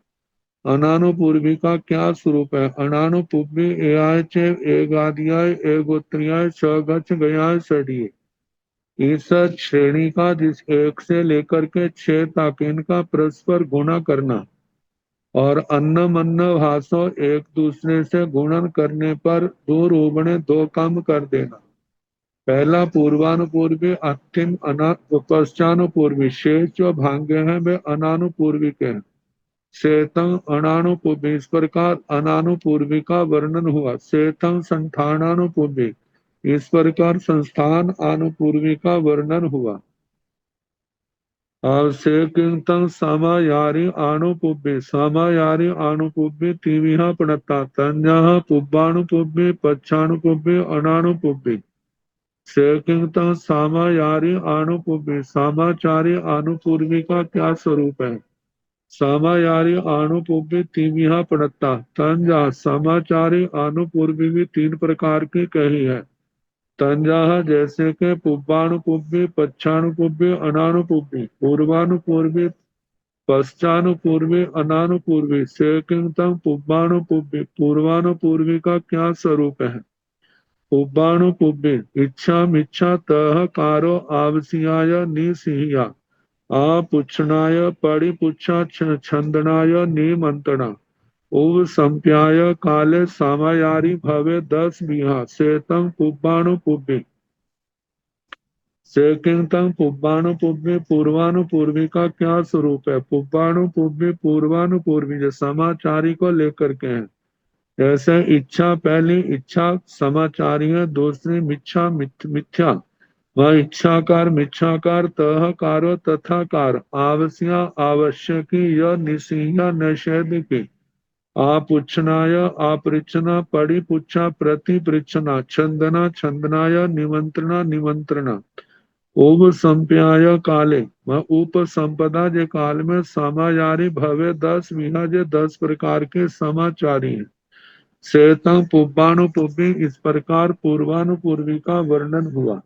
अनानुपूर्वी का क्या स्वरूप है? अनानुपूर्वी ए आय चे एक आदियाय एक उत्तरीयाय स गच्छ गयाय सेढ़िये। इस श्रेणी का जिस एक से लेकर के 6 तक इनका परस्पर गुणा करना और अन्न मन्न भाषो एक दूसरे से गुणन करने पर दो रूबणे दो काम कर देना। पहला पूर्वानुपूर्वी अंतिम पश्चानुपूर्वी। शेष जो भांगे हैं वे अनानुपूर्वी के हैं। सेतम अनानुपूर्वी। इस प्रकार अनानुपूर्वी का वर्णन हुआ। सेतम संठानानुपूर्वी। इस प्रकार संस्थान अनुपूर्वी का वर्णन हुआ। और सेकिंतम समायारी अनुपूर्वी समायारी अनुपूर्वी तीविहा पड़ता तन्या पुब्बानुपूर्वी पच्छानुपूर्वी अनानुपूर्वी। सेकिंतम समायारी अनुपूर्वी समाचारी अनुपूर्वी का क्या स्वरूप है? समायारी अनुपूर्वी तीविहा पड़ता तंजा समाचारी अनुपूर्वी भी 3 प्रकार की कही है। तंजाह जैसे के पुब्बानुपूर्वी पच्छानुपूर्वी अनानुपूर्वी पूर्वानुपूर्वी पश्चानुपूर्वी अनानुपूर्वी। सेकिंतम पुब्बानुपूर्वी पूर्वानुपूर्वी का क्या स्वरूप है? पुब्बानुपूर्वी इच्छा मिच्छा तह कारो आवसियाय निसिहिया आपुच्छनाय परिपुच्छा छंदनाय निमंत्रणा उव संप्याय काले सामायारी भवे 10 बिहा सेतम पुब्बानुपूर्वी। सेकिंतम पुब्बानुपूर्वी पूर्वानुपूर्वी का क्या स्वरूप है? पुब्बानुपूर्वी पूर्वानुपूर्वी जो समाचारी को लेकर के हैं। जैसे इच्छा पहली इच्छा समाचारी है, दूसरी मिच्छा मिथ्या वह इच्छाकार मिच्छाकार तह कारो तथाकार आवश्या आवश्यकी य निशिया निषेध आपुच्छनाय आपृच्छना परिपुच्छा प्रतिपृच्छना छंदना छंदनाय निमंत्रणा निमंत्रणा उप संप्याय काले वह उप संपदा जे काल में समाचारी भवे 10 विहा जे 10 प्रकार के समाचारी हैं। सेतम पुब्बानुपूर्वी इस प्रकार पूर्वानुपूर्वी का वर्णन हुआ।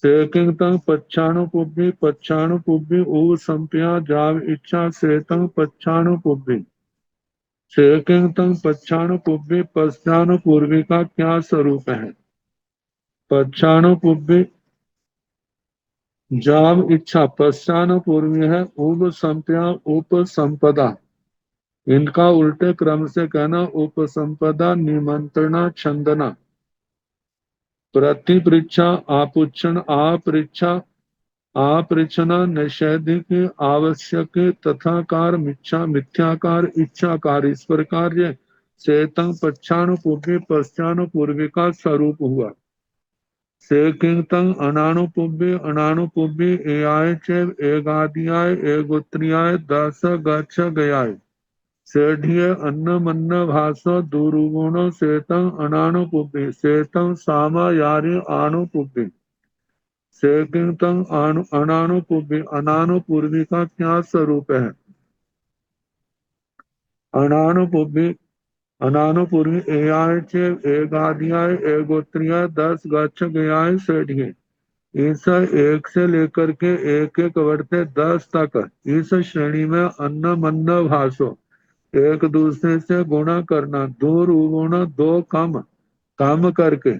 सेकिंतम पच्छानुपूर्वी पच्छानुपूर्वी उप संप्या जाव इच्छा सेतम पच्छानुपूर्वी। सेकिंतम पच्छानुपूर्वी पश्चानुपूर्वी का क्या स्वरूप है? पच्छानुपूर्वी जाव इच्छा पश्चानुपूर्वी है उप संप्या उप संपदा। इनका उल्टे क्रम से कहना उपसंपदा निमंत्रणा छंदना प्रतिपृच्छा आपुच्छन आपृच्छा आपृच्छना निषेधिक आवश्यक तथाकार मिच्छा मिथ्याकार इच्छाकार। इस प्रकार ये सेतम पच्छानुपूर्वी पश्चानुपूर्वी का स्वरूप हुआ। सेकिंतम अनानुपूर्वी अनानुपूर्वी ए आय चे एक आदियाय एक उत्तरीयाय 10 गच्छ गयाय सेढ़िये अन्न मन्न भाषो दुरुगुणो सेतम अनानुपूर्वी सेतम सामायारी आनुपूर्वी। सेकिंतम अनानुपूर्वी अनानुपूर्वी का क्या स्वरूप है? अनानुपूर्वी अनानुपूर्वी ए आय चे एक आदियाय एक उत्तरीयाय 10 गच्छ गयाय सेढ़िये। इस एक से लेकर के एक एक बढ़ते 10 तक इस श्रेणी में अन्न मन्न भाषो एक दूसरे से गुणा करना दो रूगुण दो काम करके।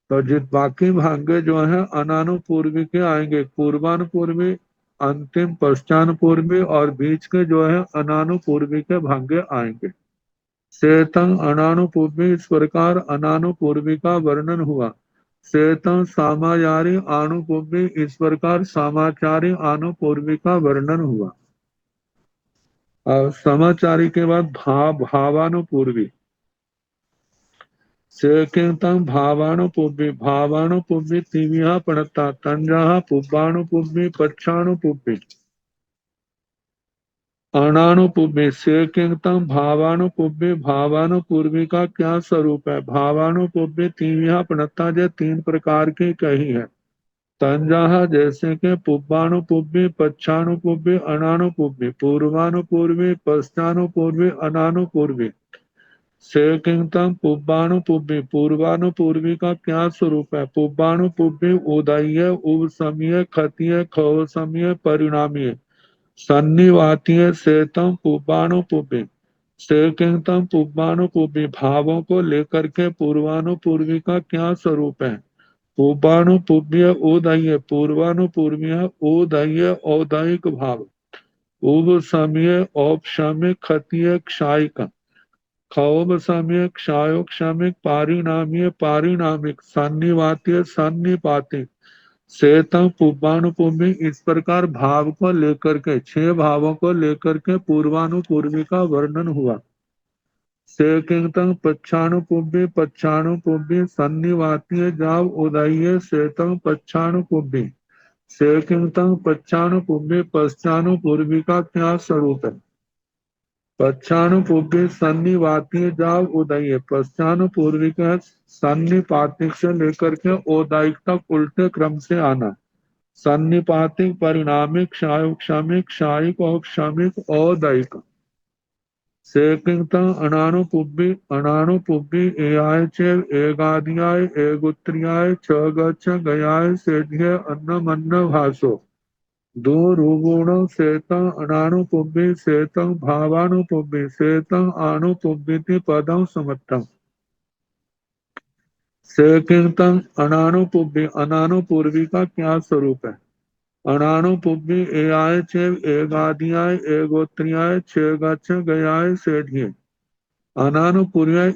तो जित बाकी भांगे जो है अनानुपूर्वी के आएंगे पूर्वानुपूर्वी अंतिम पश्चानुपूर्वी और बीच के जो है अनानुपूर्वी के भांगे आएंगे। सेतम अनानुपूर्वी इस प्रकार अनानुपूर्वी का वर्णन हुआ। सेतम सामाचारी आनुपूर्वी इस प्रकार समाचारी आनुपूर्वी का वर्णन हुआ। और समाचारी के बाद भावानुपूर्वी सेकिंतम भावानुपुब्बी भावानुपुब्बी तिविहा पणता तंजाहा पुब्बानुपुब्बी पच्छानुपुब्बी अणानुपुब्बी सेकिंतम भावानुपुब्बी भावानुपूर्वी का क्या स्वरूप है? भावानुपुब्बी तिविहा पणता जो तीन प्रकार की कही है। तंजाहा जैसे कि पुब्बानुपुब्बी पच्छानुपुब्बी अणानुपुब्बी पूर्वानुपूर्वी पश्चानुपूर्वी अनानुपूर्वी सेकिंतम पुब्बानुपुब्बी पूर्वानुपूर्वी का क्या स्वरूप है? पुब्बानुपुब्बी उदय्य उपसमय खतीय खवसमय परिणामीय सन्निवातीय सेतम पुब्बानुपुब्बी सेकिंतम पुब्बानुपुब्बी भावों को लेकर के पूर्वानुपूर्वी का क्या स्वरूप है? पूर्वानुपूर्वीय उदय्य पूर्वानुपूर्वीय उदय्य औदयिक भाव उपसमय औपशमिक खतीय क्षायिक खौब समय क्षायोक्षमिक पारिणामीय पारिणामिक सन्निवातीय सन्निपातिक सेतम पुब्बानुपुब्बी इस प्रकार भाव को लेकर के छह भावों को लेकर के पूर्वानुपूर्वी का वर्णन हुआ। सेकिंतम पच्छानुपुब्बी पच्छानुपुब्बी सन्निवातीय जाव उदय्य सेतम पच्छानुपुब्बी सेकिंतम पच्छानुपुब्बी पश्चानुपूर्वी का क्या स्वरूप है? पश्चानुपूर्वी सन्निवातीय जाव उदय पश्चानुपूर्वी का सन्निपातिक से लेकर के औदायिक तक उल्टे क्रम से आना। सन्निपातिक परिणामिक क्षामिक क्षायिक और क्षमिक औदायिक सेकिंत अनानुपुब्बी अनानुपुब्बी एआय चेव एगादियाय एगुत्रियाय छ गच्छ गयाय सेध्य अन्नमन्न भासो दो रूगुण सेतं अनानुपुब्बी सेतं भावानुपुब्बी सेतं आनुपुब्बीति पदं समत्तम् सेकिंतं अनानुपुब्बी अनानुपूर्वी का क्या स्वरूप है? अनानुपुब्बी एआय चेव एगादियाय एगोत्रियाय छे गच्छ गयाय सेढ्य अनानुपूर्वी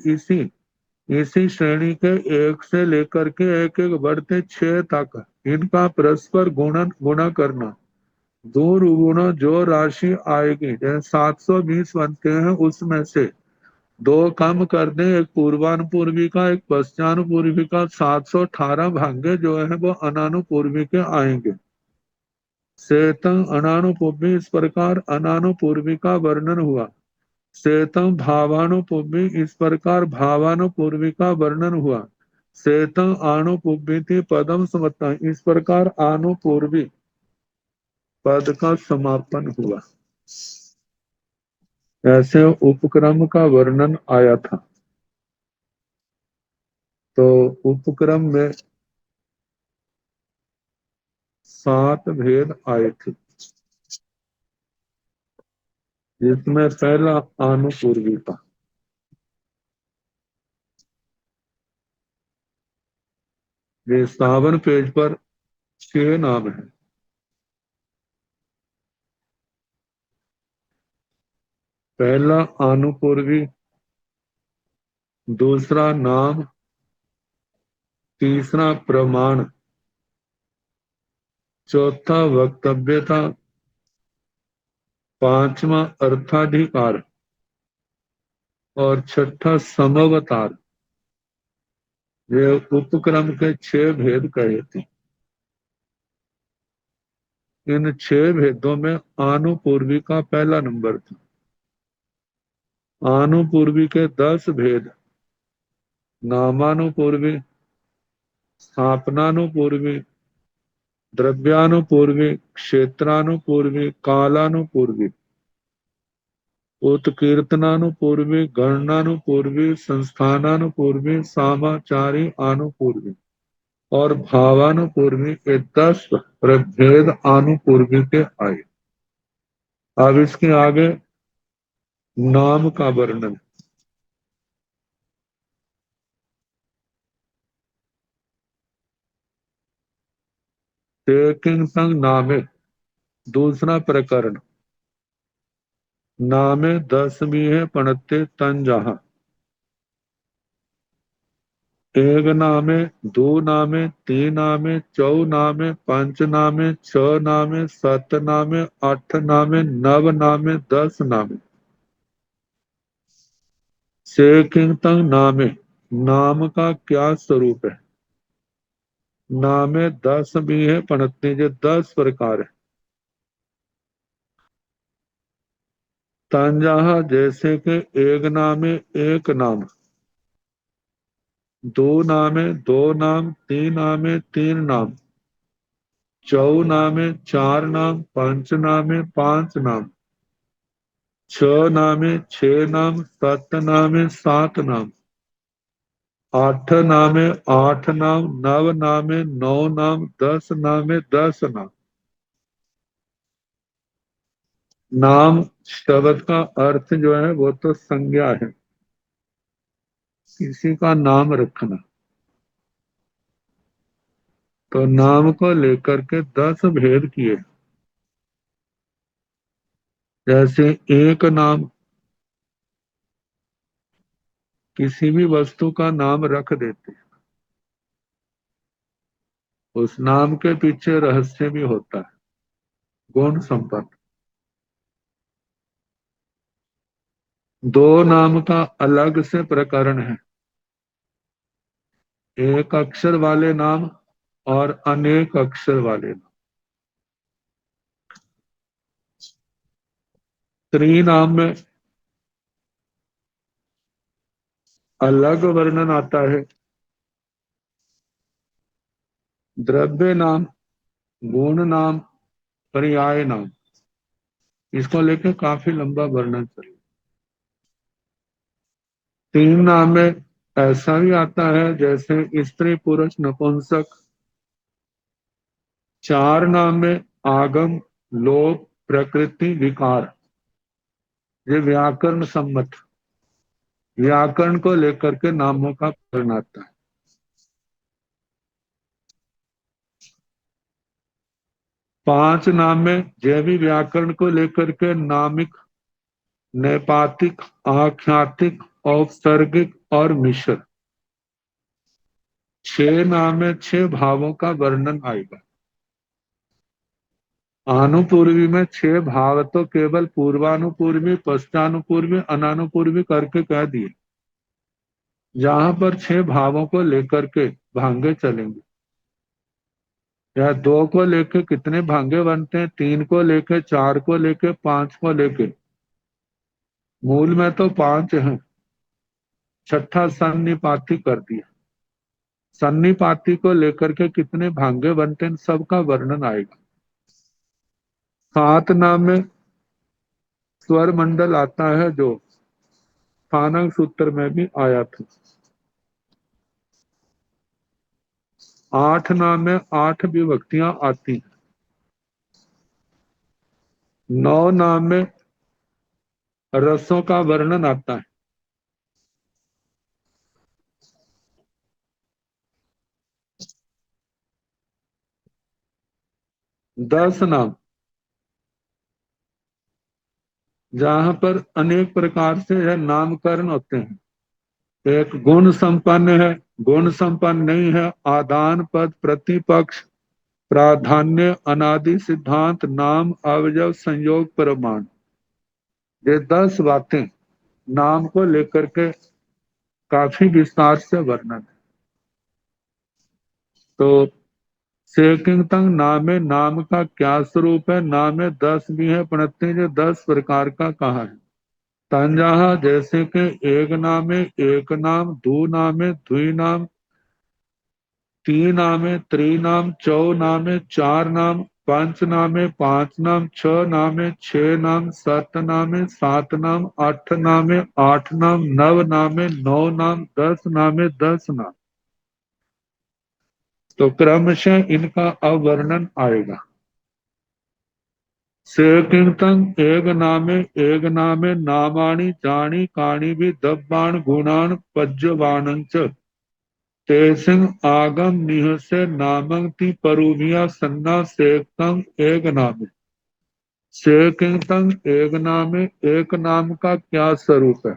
इसी श्रेणी के एक से लेकर के एक एक बढ़ते छह तक इनका परस्पर गुणा करना। दो गुना जो राशि आएगी जैसे 720 बनते हैं उसमें से दो कम कर दें एक पूर्वानुपूर्वी का एक पश्चानुपूर्वी का 718 भाग्य जो है वो अनानुपूर्वी के आएंगे। सेतम अनानुपूर्वी इस प्रकार अनानुपूर्वी का वर्णन हुआ। सेतम भावानुपूर्वी इस प्रकार भावानुपूर्वी का वर्णन हुआ। सेतम आनुपूर्वी पदम समता इस प्रकार आनुपूर्वी पद का समापन हुआ। ऐसे उपक्रम का वर्णन आया था। तो उपक्रम में 7 भेद आए थे जिसमें पहला आनुपूर्वी था। ये 57 पेज पर 6 नाम है। पहला आनुपूर्वी, दूसरा नाम, तीसरा प्रमाण, चौथा वक्तव्यता, पांचवा अर्थाधिकार और छठा समवतार। ये उपक्रम के 6 भेद कहे थे। इन 6 भेदों में आनुपूर्वी का पहला नंबर था। आनुपूर्वी के 10 भेद नामानुपूर्वी, स्थापनानुपूर्वी, द्रव्यानुपूर्वी, क्षेत्रानुपूर्वी, कालानुपूर्वी, उत्कीर्तनानुपूर्वी, गणनानुपूर्वी, संस्थानानुपूर्वी, सामाचारी आनुपूर्वी और भावानुपूर्वी के 10 प्रभेद आनुपूर्वी के आए। अब इसके आगे नाम का वर्णन। टेकिंग संग नामे दूसरा प्रकरण। नामे 10 भी है पणते तन जहा। एक नामे, दो नामे, तीन नामे, चौ नामे, पंच नामे, छ नामे, सत नामे, 8 नामे, 9 नामे, 10 नामे। सेकिंग तंग नामे नाम का क्या स्वरूप है। नामे 10 भी है पणत्नी जे 10 प्रकार है। तांजाहा जैसे कि एक नामे एक नाम, दो नामे दो नाम, तीन नामे तीन नाम, चौ नामे चार नाम, पंच नामे पांच नाम, छ नामे छह नाम, सत नामे सात नाम, आठ नामे आठ नाम, नव नामे नौ नाम, 10 नामे 10 नाम। नाम शब्द का अर्थ जो है वो तो संज्ञा है, किसी का नाम रखना। तो नाम को लेकर के 10 भेद किए। जैसे एक नाम, किसी भी वस्तु का नाम रख देते, उस नाम के पीछे रहस्य भी होता है, गुण संपन्न। दो नाम का अलग से प्रकरण है, एक अक्षर वाले नाम और अनेक अक्षर वाले नाम। स्त्री नाम में अलग वर्णन आता है। द्रव्य नाम, गुण नाम, पर्याय नाम, इसको लेकर काफी लंबा वर्णन चले। तीन नाम में ऐसा भी आता है जैसे स्त्री पुरुष नपुंसक। चार नाम में आगम, लोक, प्रकृति, विकार, ये व्याकरण सम्मत, व्याकरण को लेकर के नामों का वर्णन आता है। पांच नाम में जैवी व्याकरण को लेकर के नामिक, नैपातिक, आख्यातिक, औपसर्गिक और मिश्र, छह नाम में छह भावों का वर्णन आएगा। आनुपूर्वी में छह भाव तो केवल पूर्वानुपूर्वी, पश्चानुपूर्वी, अनानुपूर्वी करके कह दिए। जहां पर छह भावों को लेकर के भांगे चलेंगे, या दो को लेके कितने भांगे बनते हैं, तीन को लेके, चार को लेके, पांच को लेके, मूल में तो पांच हैं, छठा सन्निपाती कर दिया। सन्निपाती को लेकर के कितने भांगे बनते हैं, सबका वर्णन आएगा। सात नाम में स्वर मंडल आता है, जो स्थानक सूत्र में भी आया था। आठ नाम में आठ विभक्तियां आती हैं। नौ नाम में रसों का वर्णन आता है। 10 नाम, जहां पर अनेक प्रकार से है नामकरण होते हैं। एक गुण संपन्न है, गुण संपन्न नहीं है, आदान पद, प्रतिपक्ष, प्राधान्य, अनादि, सिद्धांत, नाम, अवयव, संयोग, प्रमाण, ये 10 बातें नाम को लेकर के काफी विस्तार से वर्णन है। तो सेकिंगतंग नामे, नाम का क्या स्वरूप है। नामे 10 भी है पणत्ती, जो 10 प्रकार का कहा है। तंजाहा जैसे कि एक नामे एक नाम, दो नामे द्वि नाम, तीन नामे त्रिनाम, चौ नामे चार नाम, पंच नामे पांच नाम, छ नामे छह नाम, सत नामे सात नाम, आठ नामे आठ नाम, नव नामे नौ नाम, 10 नामे 10 नाम। तो क्रमशः इनका अवर्णन आएगा। सेकिंतंग एक नामे नामानि जानी काणी भी दब्बाण गुणान पज्जवाणं च तेसिंग आगम निहसे नामंगति परूभिया सन्ना सेकतंग एक नामे। सेकिंतंग एक नाम का क्या स्वरूप है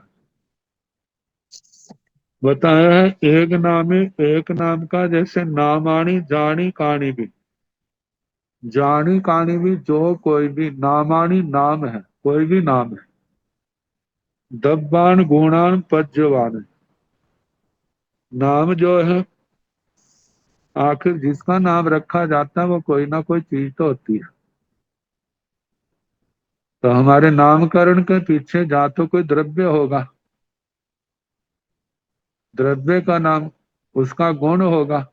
बताया है। एक नाम का जैसे नामानी जानी काणी भी, जानी काणी भी जो कोई भी, नामानी नाम है, कोई भी नाम है, दब्बान गुणान पज्जवान, नाम जो है, आखिर जिसका नाम रखा जाता है वो कोई ना कोई चीज तो होती है। तो हमारे नामकरण के पीछे जा तो कोई द्रव्य होगा, द्रव्य का नाम, उसका गुण होगा,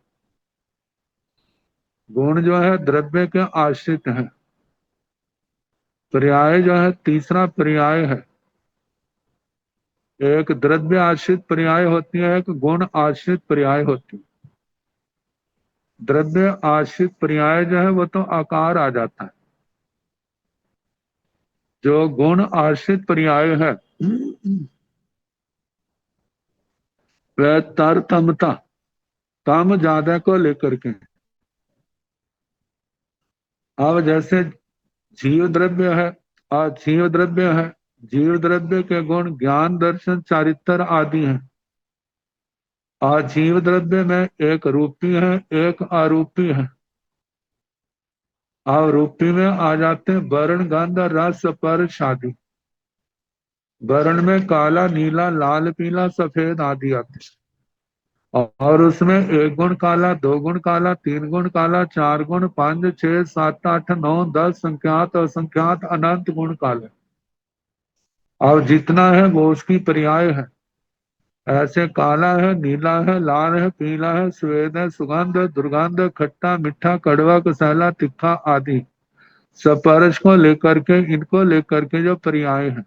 गुण जो है द्रव्य के आश्रित है। पर्याय जो है तीसरा पर्याय है, एक द्रव्य आश्रित पर्याय होती है, एक गुण आश्रित पर्याय होती है। द्रव्य आश्रित पर्याय जो है वो तो आकार आ जाता है। जो गुण आश्रित पर्याय है वह तरतमता, काम ज्यादा को लेकर के। अब जैसे जीव द्रव्य है और जीव द्रव्य है, जीव द्रव्य के गुण ज्ञान दर्शन चारित्र आदि हैं। और जीव द्रव्य में एक रूपी है, एक अरूपी है। और रूपी में आ जाते हैं वर्ण गंध रस स्पर्श आदि। वर्ण में काला नीला लाल पीला सफेद आदि आते हैं। और उसमें एक गुण काला, दो गुण काला, तीन गुण काला, चार गुण, पांच, छह, सात, आठ, नौ, 10 संख्यात असंख्यात अनंत गुण काले। और जितना है वो उसकी पर्याय है। ऐसे काला है, नीला है, लाल है, पीला है, श्वेत है, सुगंध, दुर्गंध, खट्टा मीठा कड़वा कसैला तीखा आदि। स्पर्श को लेकर के, इनको लेकर के जो पर्याय है,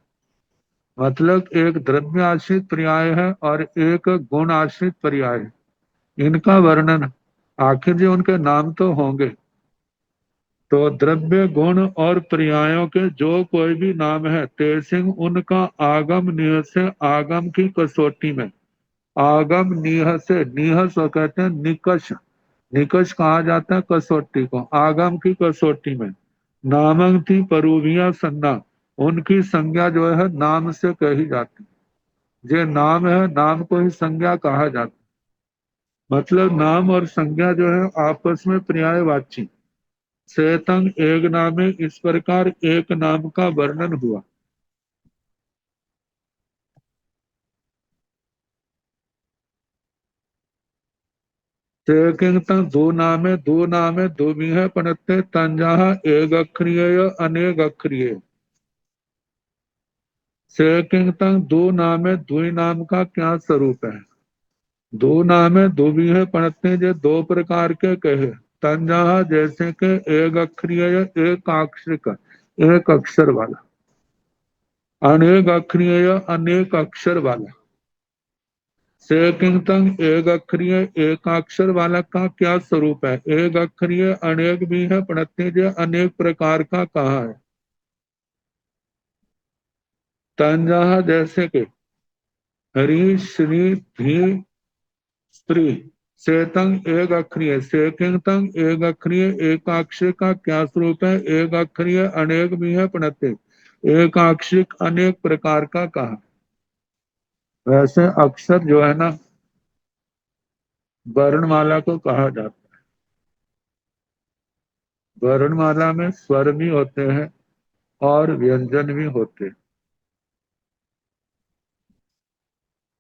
मतलब एक द्रव्य आश्रित पर्याय है और एक गुण आश्रित पर्याय है। इनका वर्णन, आखिर जो उनके नाम तो होंगे, तो द्रव्य गुण और पर्यायों के जो कोई भी नाम है तेसिंग उनका आगम निह से, आगम की कसौटी में, आगम निह से, निह सो कहते हैं निकष, निकष कहा जाता है कसौटी को, आगम की कसौटी में। नामंग थी परूभिया सन्ना, उनकी संज्ञा जो है नाम से कही जाती है। जो नाम है, नाम को ही संज्ञा कहा जाता है। मतलब नाम और संज्ञा जो है आपस में पर्यायवाची। सेतंग एक नामे, इस प्रकार एक नाम का वर्णन हुआ। सेकिंग दो नामे, दो नामे दो भी है पनते तंजाहा एक अक्षरीय अनेक अक्षरीय। सेकिंग दो नामे, द्वि नाम का क्या स्वरूप है? दो नामे दो भी है पढ़ते जो दो प्रकार के कहे। तंजाहा जैसे के एक अक्षरीय, एक अक्षर का, एक अक्षर वाला। अनेक अक्षरीय, अनेक अक्षर वाला। सेकिंग एक अक्षरीय एक अक्षर वाला का क्या स्वरूप है? एक अक्षरीय अनेक भी है पढ़ते जो अनेक प्रकार का कहा है। तंजाहा जैसे के हरि श्री धी स्त्री। सेतंग एक अक्षरीय, सेकिंग एक अक्षरीय एक अक्षर का क्या स्वरूप है? एक अक्षरीय अनेक भी है पढ़ते, एक अक्षरिक अनेक प्रकार का कहा। वैसे अक्षर जो है ना, वर्णमाला को कहा जाता है। वर्णमाला में स्वर भी होते हैं और व्यंजन भी होते हैं।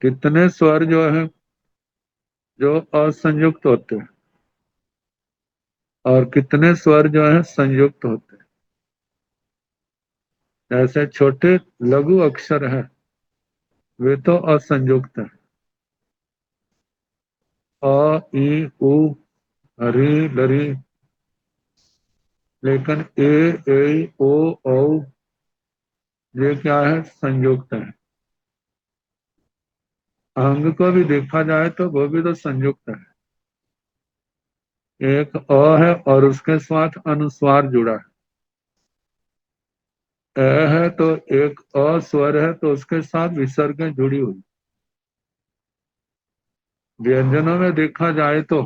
कितने स्वर जो है जो असंयुक्त होते हैं और कितने स्वर जो है संयुक्त होते हैं। ऐसे छोटे लघु अक्षर हैं, वे तो असंयुक्त हैं। अ, ई, उ, हरी, लरी। लेकिन ए, ओ, औ, ये क्या है? संयुक्त है। अंग को भी देखा जाए तो वो भी तो संयुक्त है। एक अ है और उसके साथ अनुस्वार जुड़ा है। है तो एक अ स्वर है तो उसके साथ विसर्ग जुड़ी हुई। व्यंजनों में देखा जाए तो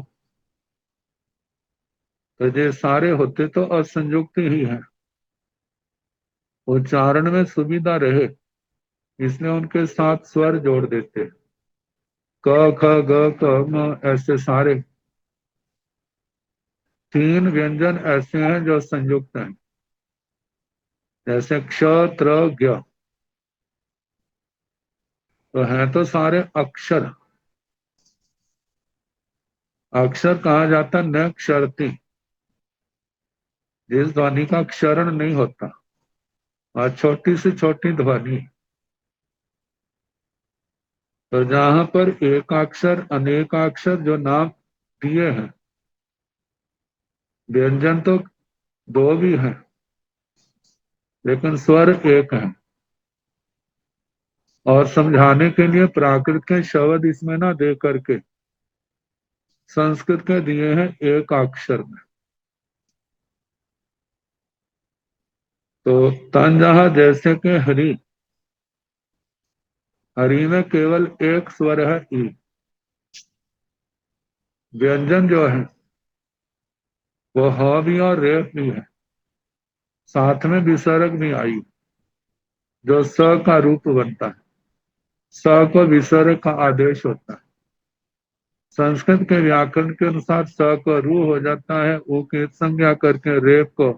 ये सारे होते तो असंयुक्त ही है। उच्चारण में सुविधा रहे इसलिए उनके साथ स्वर जोड़ देते। क, ख, ग, क, म, ऐसे सारे तीन व्यंजन ऐसे हैं जो संयुक्त हैं। जैसे क्ष, त्र, ज्ञ, तो हैं तो सारे अक्षर, अक्षर कहा जाता न क्षरति, जिस ध्वनि का क्षरण नहीं होता, और छोटी से छोटी ध्वनि। तो जहां पर एकाक्षर अनेकाक्षर जो नाम दिए हैं, व्यंजन तो दो भी हैं लेकिन स्वर एक है, और समझाने के लिए प्राकृत के शब्द इसमें ना दे करके संस्कृत के दिए हैं एक अक्षर में। तो तन जहां जैसे कि हरि, हरि में केवल एक स्वर है ई। व्यंजन जो है वो ह भी और रेफ भी है, साथ में विसर्ग भी आई, जो स का रूप बनता है। स को विसर्ग का आदेश होता है। संस्कृत के व्याकरण के अनुसार स को रू हो जाता है, ऊ की संज्ञा करके रेफ को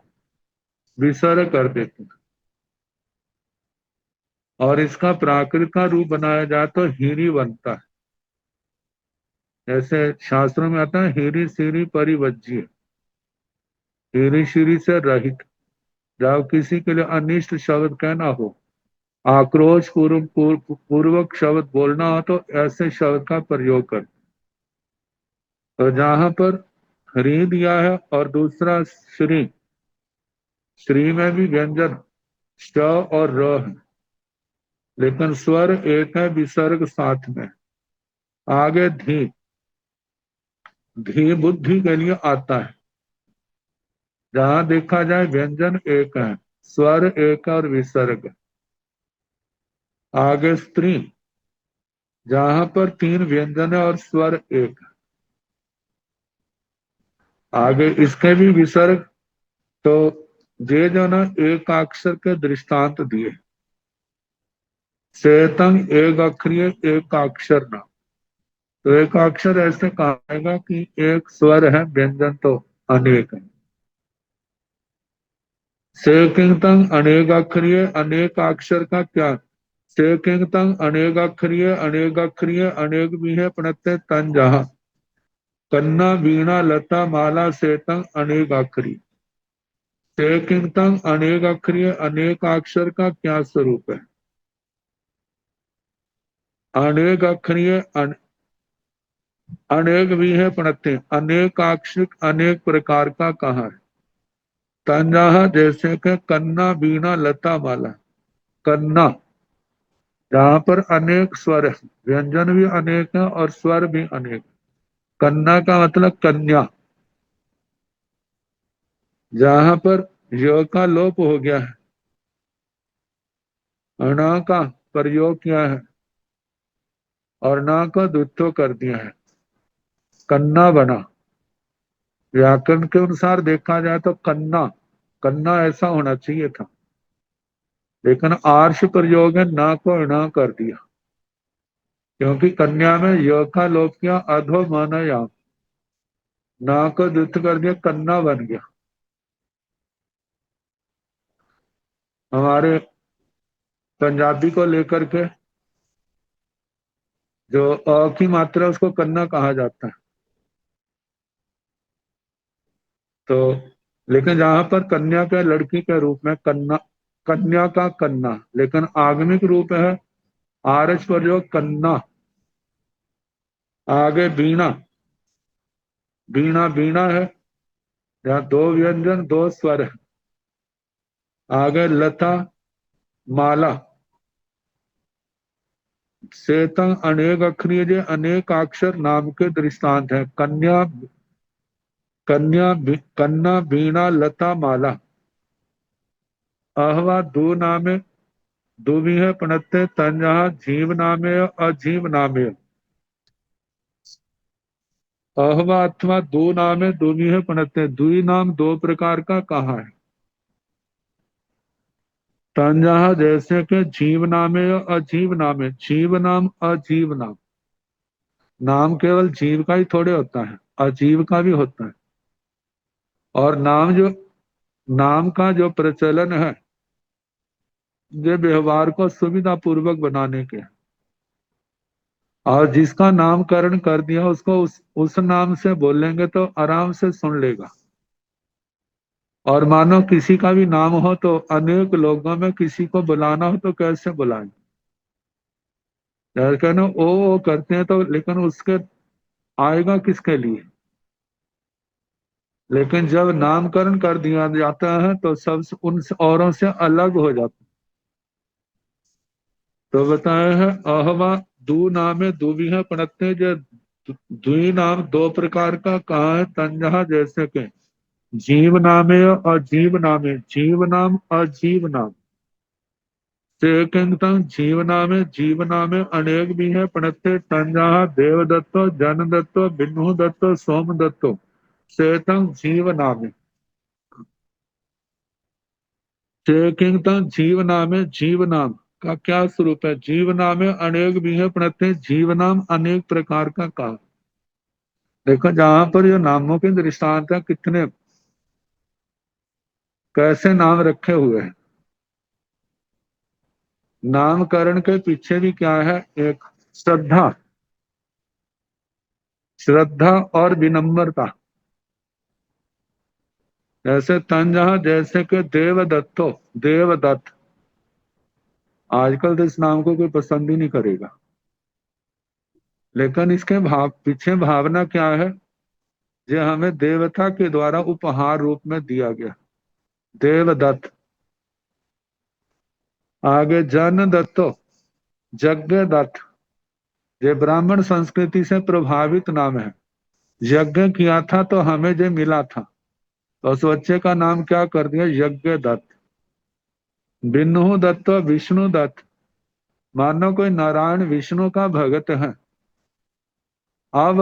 विसर्ग कर देते हैं, और इसका प्राकृत का रूप बनाया जाए तो हीरी बनता है। जैसे शास्त्रों में आता है हीरी सीरी परिवज्य, हीरी शीरी से रहित। जब किसी के लिए अनिष्ट शब्द कहना हो, आक्रोश पूर्वक शब्द बोलना हो, तो ऐसे शब्द का प्रयोग कर। तो जहां पर हरि दिया है और दूसरा श्री, श्री में भी व्यंजन श और र है, लेकिन स्वर एक है, विसर्ग साथ में। आगे धी, धी बुद्धि के लिए आता है। जहां देखा जाए व्यंजन एक है, स्वर एक और विसर्ग। आगे स्त्री, जहां पर तीन व्यंजन है और स्वर एक है। आगे इसके भी विसर्ग। तो ये जो ना एक अक्षर के दृष्टांत दिए, सेतंग एक अक्षरीय एक अक्षर ना। तो एक अक्षर ऐसे कहेगा कि एक स्वर है, व्यंजन तो अनेक है। सेकिंगतंग अनेक अक्षरीय अनेक अक्षर का क्या, सेकिंगतंग अनेक अक्षरीय अनेक अक्षरीय अनेक भी है प्रणत तन जहा, कन्ना वीणा लता माला सेतंग अनेक अक्षरी। सेकिंगतंग अनेक अक्षरीय अनेक अक्षर का क्या स्वरूप है। अनेक अक्षरीय अनेक भी है प्रणते, अनेक अक्षर अनेक प्रकार का कहा है। तंजहा जैसे के कन्ना वीणा लता माला। कन्ना, जहां पर अनेक स्वर है, व्यंजन भी अनेक है और स्वर भी अनेक। कन्ना का मतलब कन्या। जहां पर य का लोप हो गया है, अणा का प्रयोग किया है और ना का द्वित्व कर दिया है, कन्ना बना। व्याकरण के अनुसार देखा जाए तो कन्ना, कन्ना ऐसा होना चाहिए था, लेकिन आर्ष प्रयोग है, ना को णा कर दिया, क्योंकि कन्या में य का लोप किया, अधो माना या, ना को द्वित्व कर दिया, कन्ना बन गया। हमारे पंजाबी को लेकर के जो अ की मात्रा उसको कन्ना कहा जाता है। तो लेकिन जहां पर कन्या के लड़की के रूप में कन्ना, कन्या का कन्ना, लेकिन आगमिक रूप है आरच प्रयोग कन्ना। आगे वीणा, वीणा वीणा है, जहाँ दो व्यंजन दो स्वर है। आगे लता माला, सेतंग अनेक अक्षरीय जे अनेक अक्षर नाम के दृष्टांत है। कन्या, कन्या कन्ना वीणा लता माला। अहवा दो नामे, दो भी है प्रणते तंजहा जीव नामे अजीव नामे। अहवा अथवा दो नामे दो भी है प्रणते, दुई नाम दो प्रकार का कहा है। तंजहा जैसे के जीव नामे अजीव नामे, जीव नाम अजीव नाम। नाम केवल जीव का ही थोड़े होता है, अजीव का भी होता है। और नाम जो, नाम का जो प्रचलन है, ये व्यवहार को सुविधा पूर्वक बनाने के। और जिसका नामकरण कर दिया उसको उस नाम से बोलेंगे तो आराम से सुन लेगा। और मानो किसी का भी नाम हो तो अनेक लोगों में किसी को बुलाना हो तो कैसे बुलाएं? जैसे ना ओ करते हैं तो, लेकिन उसके आएगा किसके लिए? लेकिन जब नामकरण कर दिया जाता है तो सब उन औरों से अलग हो जाता है। तो बताया है अहवा दू नामे दुविह पणते जो द्वि नाम दो प्रकार का कहा है तंजहा जैसे के जीव नामे और जीव नामे, जीव नाम और जीव नाम से किंतु जीव नामे, जीव नामे अनेक भी है पणते तंजहा देव दत्तो जन दत्तो बिन्हु दत्तो सोम दत्तो सेतम जीव नामे से किंतु जीव नामे, जीव नाम का क्या स्वरूप है? जीव नामे अनेक भी है पणते जीव नाम अनेक प्रकार का कहा। देखो जहां पर ये नामों के दृष्टांत है कितने कैसे नाम रखे हुए हैं। नामकरण के पीछे भी क्या है? एक श्रद्धा, श्रद्धा और विनम्रता। जैसे तंजहा जैसे कि देवदत्तो, देवदत्त, आजकल तो इस नाम को कोई पसंद ही नहीं करेगा, लेकिन इसके भाव पीछे भावना क्या है? जो हमें देवता के द्वारा उपहार रूप में दिया गया, देवदत्त। आगे जन दत्तो, यज्ञ दत्त, ये ब्राह्मण संस्कृति से प्रभावित नाम है। यज्ञ किया था तो हमें जो मिला था, तो उस बच्चे का नाम क्या कर दिया? यज्ञ दत्त। बिन्हु दत्त, विष्णु दत्त, मानो कोई नारायण विष्णु का भगत है। अब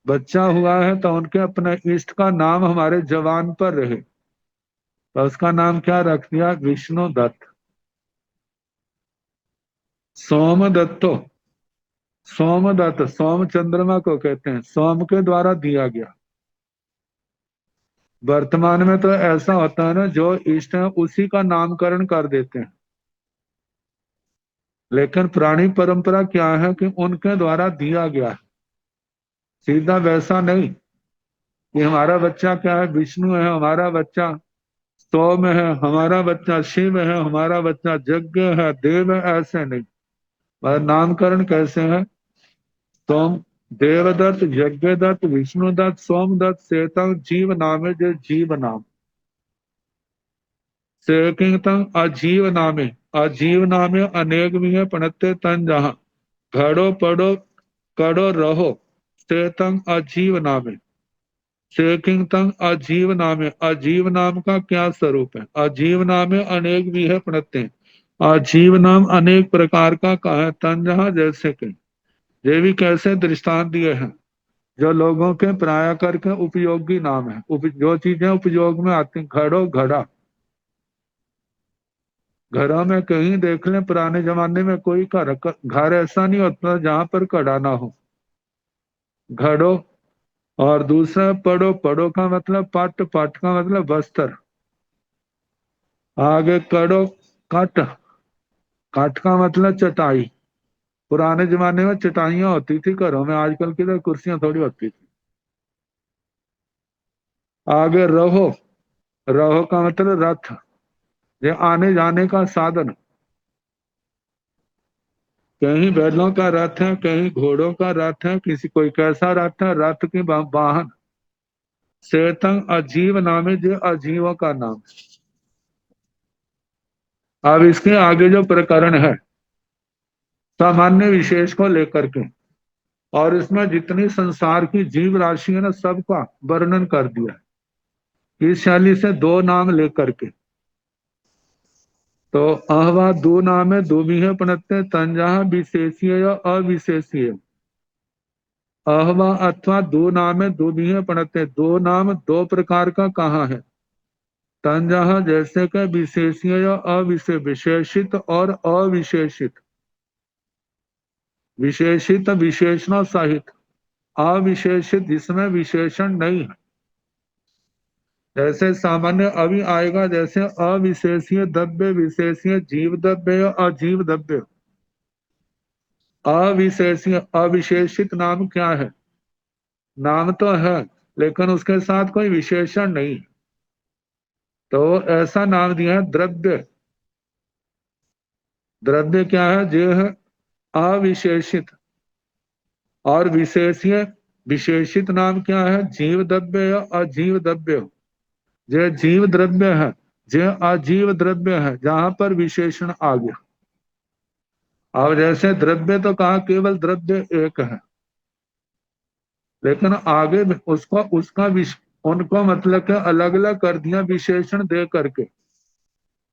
बच्चा हुआ है तो उनके अपने इष्ट का नाम हमारे जवान पर रहे, तो उसका नाम क्या रख दिया? विष्णु दत्त। सोम दत्तो, सोमदत्त, सोम चंद्रमा को कहते हैं, सोम के द्वारा दिया गया। वर्तमान में तो ऐसा होता है ना, जो इष्ट है उसी का नामकरण कर देते हैं, लेकिन पुरानी परंपरा क्या है कि उनके द्वारा दिया गया है। सीधा वैसा नहीं कि हमारा बच्चा क्या है, विष्णु है हमारा बच्चा, सोम है हमारा बच्चा, शिव है हमारा बच्चा, यज्ञ है, देव है, ऐसे नहीं। और नामकरण कैसे है? सोम, देवदत्त, यज्ञदत्त, विष्णुदत्त, सोमदत्त, सेतम जीव नाम है, जो जीव नाम से किंतम अजीव नामे, अजीव नामे अनेक भी है पणते तन जहा घड़ो पड़ो कड़ो रहो सेतम अजीव नामे से किंतम अजीव नामे, अजीव नाम का क्या स्वरूप है? अजीव नामे अनेक भी है पणते, अजीव नाम अनेक प्रकार का कहा है तन जहा जैसे कि ये भी कैसे दृष्टांत दिए हैं जो लोगों के प्राय करके उपयोगी नाम है, जो चीजें उपयोग में आती, घड़ो घड़ा। घरों में कहीं देख लें पुराने जमाने में कोई घर ऐसा नहीं होता जहां पर कड़ा ना हो, घड़ो। और दूसरा पड़ो, पड़ो का मतलब पट, पट का मतलब वस्त्र। आगे कड़ो, कट, कट का मतलब चटाई। पुराने जमाने में चटाइयां होती थी घरों में, आजकल की तो कुर्सियां थोड़ी होती थी। आगे रहो, रहो का मतलब रथ, ये आने जाने का साधन। कहीं बैलों का रथ है, कहीं घोड़ों का रथ है, किसी कोई कैसा रथ है, रथ के वाहन। श्वेतंग अजीव नाम है, जो अजीवों का नाम। अब इसके आगे जो प्रकरण है सामान्य विशेष को लेकर के, और इसमें जितनी संसार की जीव राशि है ना, सबका वर्णन कर दिया है इस शैली से, दो नाम लेकर के। तो अहवा दो नाम है, दो भी है पणते तंजहा विशेषीय या अविशेषीय। अहवा अथवा दो नाम है, दो भी है पणते, दो नाम दो प्रकार का कहा है तंजहा जैसे कि विशेषीय या अविशेष, विशेषित और अविशेषित। विशेषित विशेषण सहित, अविशेषित जिसमें विशेषण नहीं है। जैसे सामान्य अभी आएगा, जैसे अविशेषीय द्रव्य, विशेषीय जीव द्रव्य, अजीव द्रव्य। अविशेषीय अविशेषित नाम क्या है? नाम तो है लेकिन उसके साथ कोई विशेषण नहीं, तो ऐसा नाम दिया है द्रव्य। द्रव्य क्या है? जो है अविशेषित। और विशेषीय विशेषित नाम क्या है? जीव द्रव्य या अजीव द्रव्य। जो जीव द्रव्य है, जो अजीव द्रव्य है, जहां पर विशेषण आ गया। अब जैसे द्रव्य तो कहा केवल द्रव्य एक है, लेकिन आगे उसको उसका उनको मतलब के अलग अलग कर दिया विशेषण दे करके।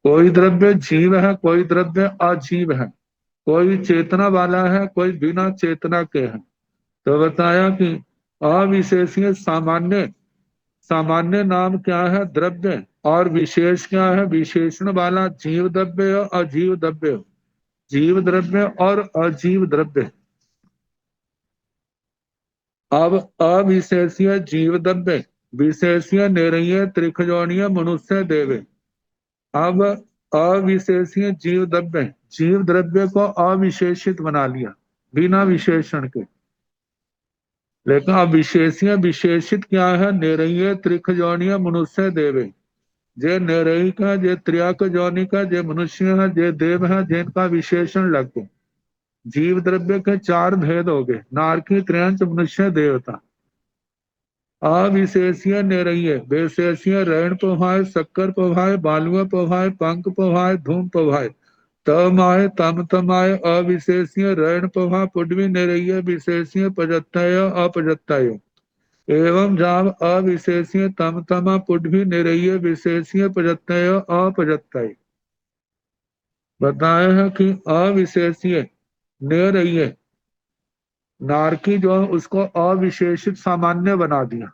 कोई द्रव्य जीव है, कोई द्रव्य अजीव है, कोई चेतना वाला है, कोई बिना चेतना के है। तो बताया कि अविशेषीय सामान्य सामान्य नाम क्या है? द्रव्य। और विशेष क्या है? विशेषण वाला जीव द्रव्य और अजीव द्रव्य। जीव द्रव्य और अजीव द्रव्य। अब अविशेषीय जीव द्रव्य, विशेषीय निरय त्रिखजोनीय मनुष्य देवे। अब अविशेषीय जीव द्रव्य, जीव द्रव्य को अविशेषित बना लिया बिना विशेषण के। लेकिन अब विशेषीय विशेषित क्या है? निरय त्रिखजोनीय मनुष्य देवे। जे निरई का, जे त्रियाक जोनि का, जे मनुष्य है, जे देव है, जिनका विशेषण लग गए। जीव द्रव्य के चार भेद हो गए, नारकी, त्रियंच, मनुष्य, देवता। अविशेषीय निरय विशेषीय रैण पवाय, शक्कर पवाय, बालुआ पवाय, पंख पवाय, धूम पवाय, तमाय तम तमाय। अविशेषीय रैण पवा पुडवी निरय विशेषीय पजत्तय अपजत्तय। एवं जाव अविशेषीय तम तमा पुडवी निरय विशेषीय पजत्तय अपजत्तय। बताया है कि अविशेषीय निरय नारकी जो है उसको अविशेषित सामान्य बना दिया।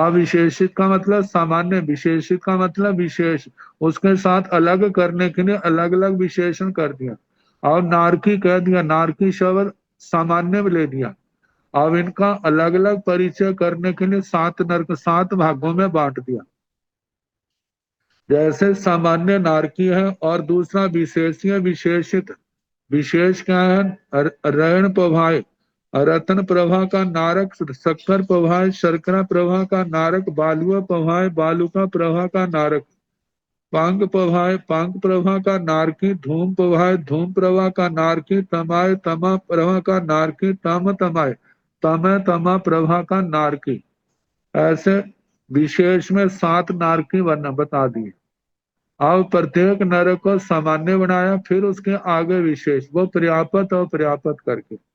अविशेषित का मतलब सामान्य, विशेषित का मतलब विशेष। उसके साथ अलग करने के लिए अलग अलग विशेषण कर दिया। और नारकी कह दिया, नारकी शब्द सामान्य में ले दिया। अब इनका अलग अलग परिचय करने के लिए सात नरक, सात भागों में बांट दिया। जैसे सामान्य नारकी है और दूसरा विशेषीय विशेषित। विशेष क्या है? रैण पभाय, रत्न प्रभा का नारक, शक्कर पभाय शर्करा प्रभा का नारक, बालुआ पभाय बालुका प्रभा का नारक, पांग पभाय पांग प्रभा का नारकी, धूम पभाय धूम प्रभा का नारकी, तमाय तमा प्रभा का नारकी, तम तमाय तम तमा प्रभा का नारकी। ऐसे विशेष में सात नारकी वर्ण बता दिए। अब प्रत्येक नर को सामान्य बनाया, फिर उसके आगे विशेष, वो पर्यापत और पर्यापत करके।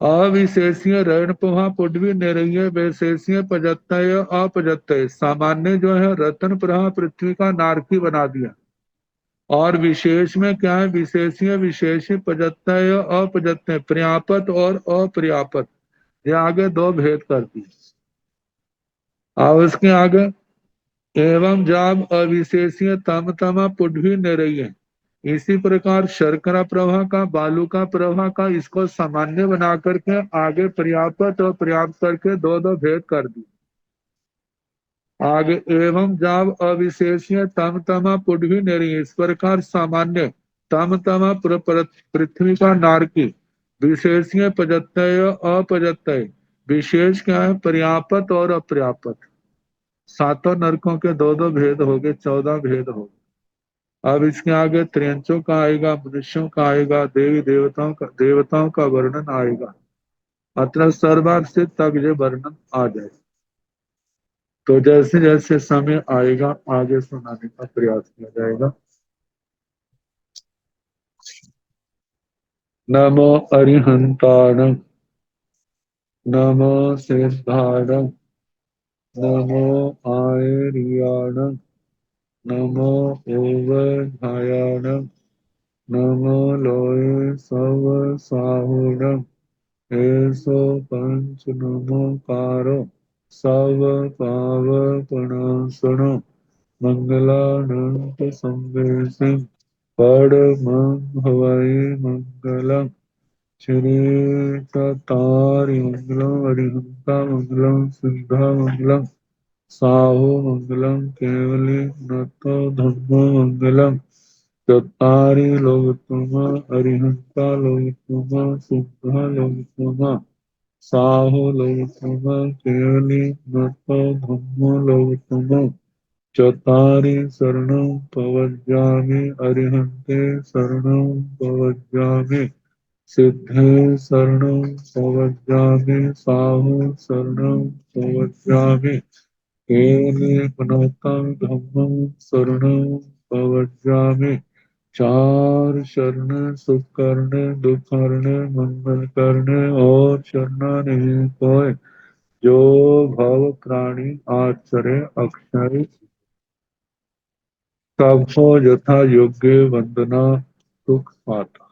अविशेषीय ऋण पुहा पुडवी निरय विशेषीय पजत्तय अपजत्तय। सामान्य जो है रतन प्रहा पृथ्वी का नारकी बना दिया। और विशेष में क्या है? विशेषीय विशेषी पजत्तय अपजत्तय, पर्यापत और अपर्यापत। ये आगे दो भेद कर दिए। और उसके आगे एवं जाब अविशेषीय तम तमा पुडवी निरय। इसी प्रकार शर्करा प्रभा का, बालू का प्रभा का, इसको सामान्य बना करके आगे पर्याप्त और पर्याप्त करके दो दो भेद कर दिए। आगे एवं जाब अविशेषीय तम तमा पुडवी निरय। इस प्रकार सामान्य तम तमा पृथ्वी का नारकी, विशेषीय पजत्तय अपजत्तय। विशेष क्या है? पर्याप्त और अपर्याप्त। सातों नरकों के दो दो भेद हो गए, 14 भेद हो गए। अब इसके आगे त्रियंचों का आएगा, मनुष्यों का आएगा, देवी देवताओं का वर्णन आएगा। मतलब सर्वार्थ से तक ये वर्णन आ जाए। तो जैसे जैसे समय आएगा आगे सुनाने का प्रयास किया जाएगा। नमो अरिहंताण, नमो सिद्धाण, नमो आयर्याण, नमो ओवधायाण, नमो लोय सव साहुणम। ऐसो पंच नमोकारो सव पावपणासनो मंगलानंत संवेशिं परमं हवै मंगलम्। श्री ततारि मंगलम्, अरिहंता मंगलम्, सिद्धा मंगलम्, साहु मंगलम्, केवली नतो धम्मो मंगलम्। चत्तारि लोकतम अरिहंता लोकतम सिद्धा लोकतम साहो लोकतम केवली नतो धम्मो लोकतम चत्तारि शरणं प्रव्रजामि अरिहन्ते शरणं प्रव्रजामि सिद्धे शरणं प्रव्रजामि साहु शरणं प्रव्रजामि केवलेपनतं धम्मं शरणं प्रव्रजामि चार शरण सुख करने दुख हरने मंगल करने और शरणा नहीं कोय जो भव प्राणी आचरे अक्षय सबको यथा योग्य वंदना सुख पाता।